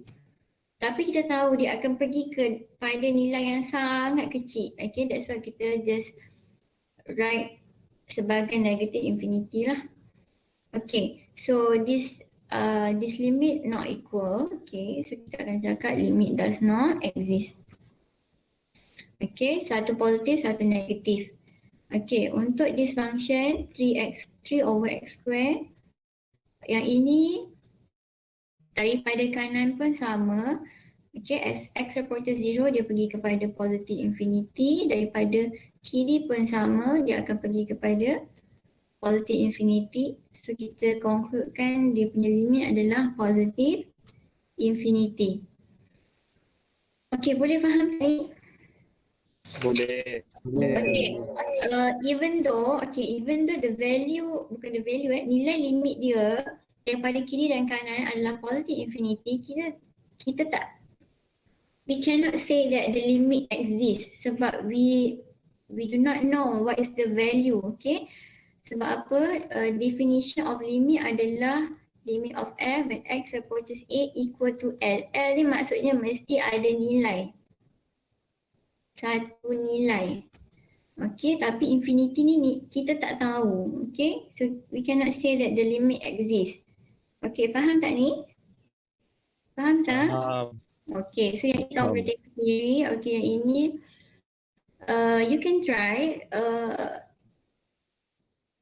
Tapi kita tahu dia akan pergi pada nilai yang sangat kecil. Okay, that's why kita just write sebagai negative infinity lah. Okay, so this limit not equal. Okay, so kita akan cakap limit does not exist. Okay, satu positif, satu negatif. Okay, untuk this function 3 over x square, yang ini daripada kanan pun sama. Okay, as x approaches 0 dia pergi kepada positive infinity, daripada kiri pun sama, dia akan pergi kepada positive infinity. So kita concludekan dia punya limit adalah positive infinity. Okay, boleh faham tak ni? Boleh. Okay, even though the value, nilai limit dia daripada kiri dan kanan adalah positive infinity, kita tak, we cannot say that the limit exists sebab we do not know what is the value. Okay, sebab apa? Definition of limit adalah limit of f when x approaches a equal to l. L ni maksudnya mesti ada nilai, satu nilai. Okay, tapi infinity ni kita tak tahu. Okay, so we cannot say that the limit exists. Okay, faham tak ni? Faham tak? Okay, so yang ini kamu boleh tengok sendiri. Okay, yang ini you can try.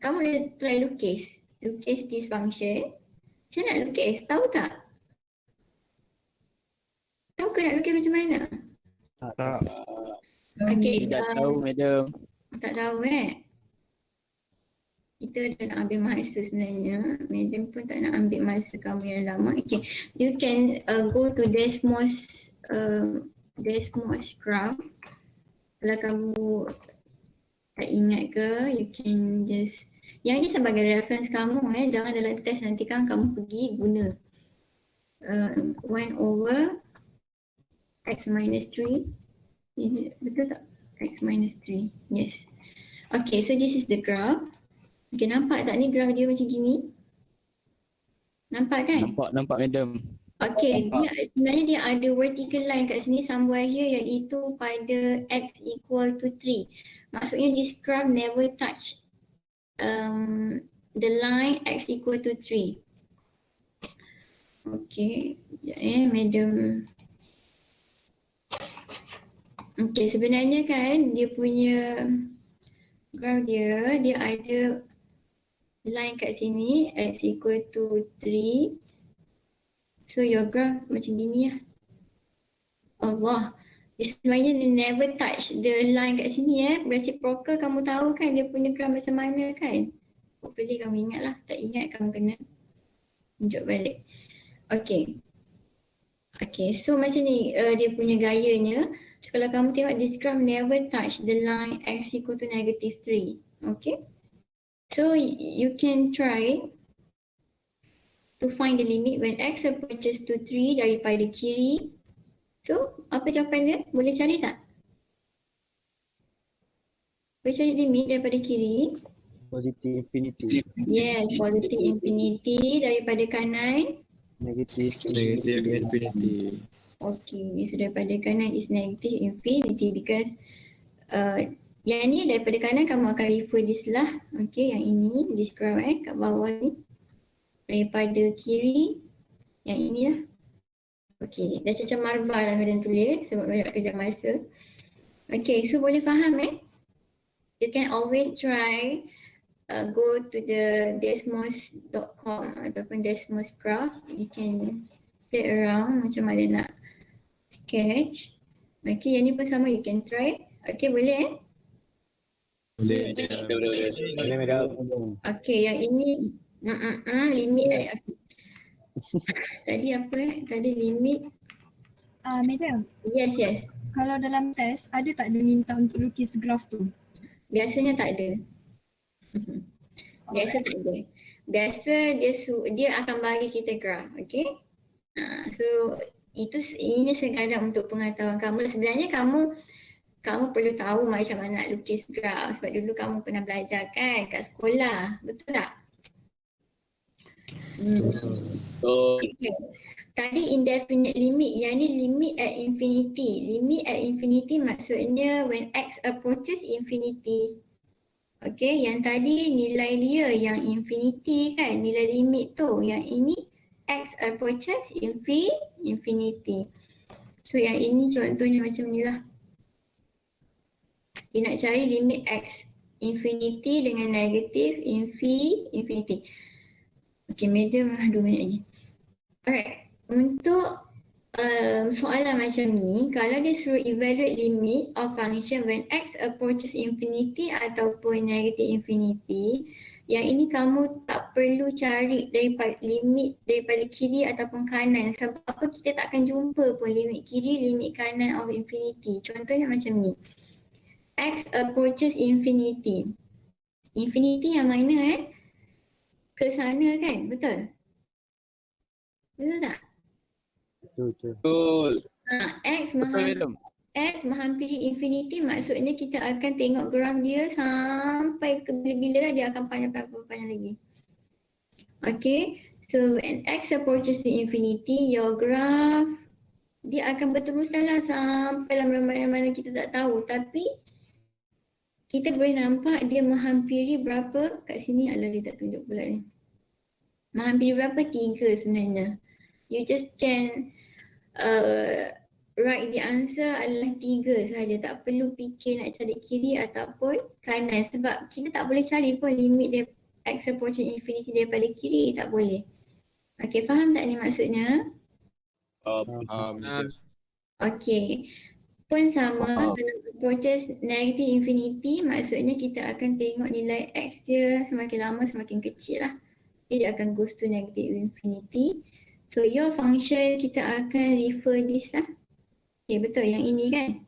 Kamu boleh try lukis this function. Macam nak lukis? Tahu tak? Tahu ke nak lukis macam mana? Tak. Okay, Tidak tahu, madam. tak tahu kita dah nak ambil masa sebenarnya. Madam pun tak nak ambil masa kamu yang lama. Okay, you can go to Desmos graph. Kalau kamu tak ingat ke, you can just, yang ni sebagai reference kamu jangan dalam test nanti kan kamu pergi guna 1 over x minus 3. Betul tak? X minus 3. Yes. Okay, so this is the graph. Okay, nampak tak ni graph dia macam gini? Nampak kan? Nampak madam. Okay, sebenarnya dia ada vertical line kat sini somewhere here, iaitu pada x equal to 3. Maksudnya this graph never touch the line x equal to 3. Okay, sekejap madam. Okay, sebenarnya kan dia punya graph dia ada line kat sini x equal to 3. So your graph macam gini lah. Allah, sebenarnya dia never touch the line kat sini reciprocal. Kamu tahu kan dia punya graph macam mana kan? Hopefully kamu ingat lah. Tak ingat kamu kena tunjuk balik. Okay, so macam ni dia punya gayanya. So kalau kamu tengok this graph never touch the line x equal to negative 3. Okay, so you can try to find the limit when x approaches to 3 daripada kiri. So apa jawapan dia? Boleh cari tak? Boleh cari limit daripada kiri? Positive infinity. Yes, positive infinity. Daripada kanan? Negative Infinity. Okay, so daripada kanan is negative infinity because yang ni daripada kanan kamu akan refer this lah. Okay, yang ini this graph kat bawah ni. Daripada kiri yang ini lah. Okay, dah macam marbar lah Madam tulis sebab banyak kerja masa. Okay, so boleh faham You can always try go to the desmos.com ataupun Desmos graph. You can play around macam mana nak sketch. Okay, yang ni pun sama, you can try. Okay, boleh Boleh. Boleh madam. Okay, yang ini limit tadi apa tadi limit. Madam, Yes. kalau dalam test ada tak dia minta untuk lukis graf tu? Biasanya tak ada. Biasa tak ada. Biasa dia akan bagi kita graf, okay? So ini sekadar untuk pengetahuan kamu. Sebenarnya kamu kamu perlu tahu macam mana nak lukis graf sebab dulu kamu pernah belajar kan kat sekolah. Betul tak? So, Okay. Tadi indefinite limit, yang ni limit at infinity. Limit at infinity maksudnya when x approaches infinity. Okay, yang tadi nilai dia yang infinity kan, nilai limit tu. Yang ini x approaches infinity. So yang ini contohnya macam ni lah. Dia nak cari limit x infinity dengan negatif infinity. Okay, medium 2 minit lagi. Alright, untuk soalan macam ni, kalau dia suruh evaluate limit of function when x approaches infinity ataupun negative infinity, yang ini kamu tak perlu cari daripada limit daripada kiri ataupun kanan. Sebab apa, kita tak akan jumpa pun limit kiri, limit kanan of infinity. Contohnya macam ni. X approaches infinity. Infinity yang mana ke sana kan? Betul? Betul tak? betul. X menghampiri infinity maksudnya kita akan tengok graf dia sampai ke bila-bila lah dia akan panjang lagi. Okay, so when X approaches to infinity, your graph dia akan berterusan lah sampai mana-mana kita tak tahu. Tapi kita boleh nampak dia menghampiri berapa kat sini. Alah, dia tak tunjuk pula ni. Menghampiri berapa? 3 sebenarnya. You just can write the answer adalah 3 sahaja. Tak perlu fikir nak cari kiri ataupun kanan. Sebab kita tak boleh cari pun limit dia x approaching infinity daripada kiri. Tak boleh. Okay, faham tak ni maksudnya? Okay. Pun sama, kalau approaches negative infinity maksudnya kita akan tengok nilai x dia semakin lama semakin kecil lah. Dia akan goes to negative infinity. So your function kita akan refer this lah. Okay, betul yang ini kan?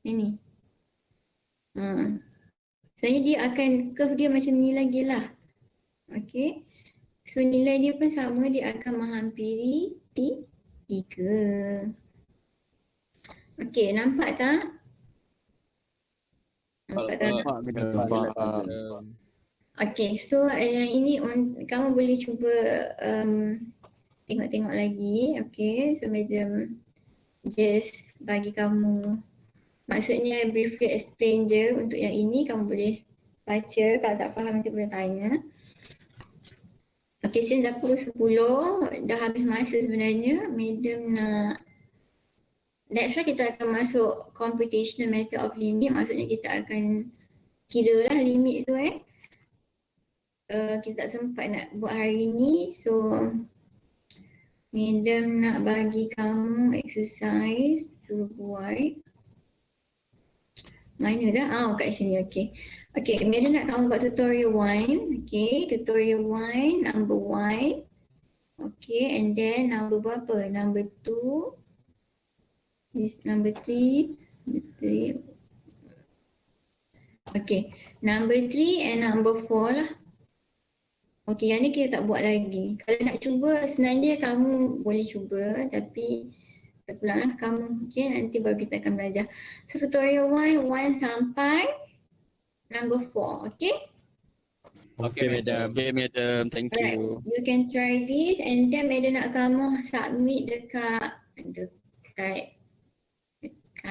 Yang ni. Sebenarnya dia akan curve dia macam ni lagi lah. Okay. So nilai dia pun sama, dia akan menghampiri 3. Okay, nampak tak? Nampak tak? Okay, so yang ini kamu boleh cuba tengok-tengok lagi. Okay, so madam just bagi kamu, maksudnya briefly explain je. Untuk yang ini kamu boleh baca, kalau tak faham nanti boleh tanya. Okay, since dah pukul 10, dah habis masa sebenarnya. Madam nak, that's why kita akan masuk computational method of limit. Maksudnya kita akan kira lah limit tu kita tak sempat nak buat hari ni. So madam nak bagi kamu exercise, suruh buat. Mana dah? Kat sini, okay. Okay, madam nak kamu buat tutorial 1. Okay, tutorial 1, number 1. Okay, and then number berapa? Number 2. This number 3. Okay, number 3 and number 4 lah. Okay, yang ni kita tak buat lagi. Kalau nak cuba, sebenarnya kamu boleh cuba, tapi terpulanglah kamu. Okay, nanti baru kita akan belajar. So tutorial 1 sampai number 4, okay? Okay, madam. Okay, madam. Thank you. You can try this and then madam nak kamu submit dekat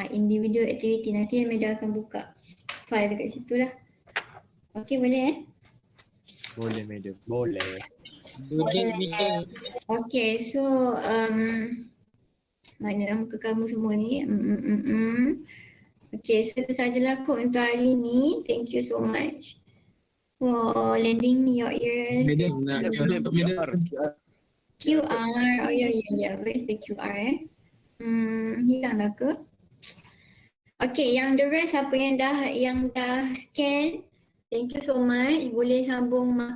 individual activity. Nanti madam akan buka file dekat situ lah. Okay, boleh Boleh, madam. Boleh. Okay, so mana muka kamu semua ni? Okay, so itu sajalah kot untuk hari ni. Thank you so much for lending me your ears. Madam, QR. Oh ya. Where is the QR hilang dah ke? Okay, yang the rest apa yang dah scan, thank you so much. Boleh sambung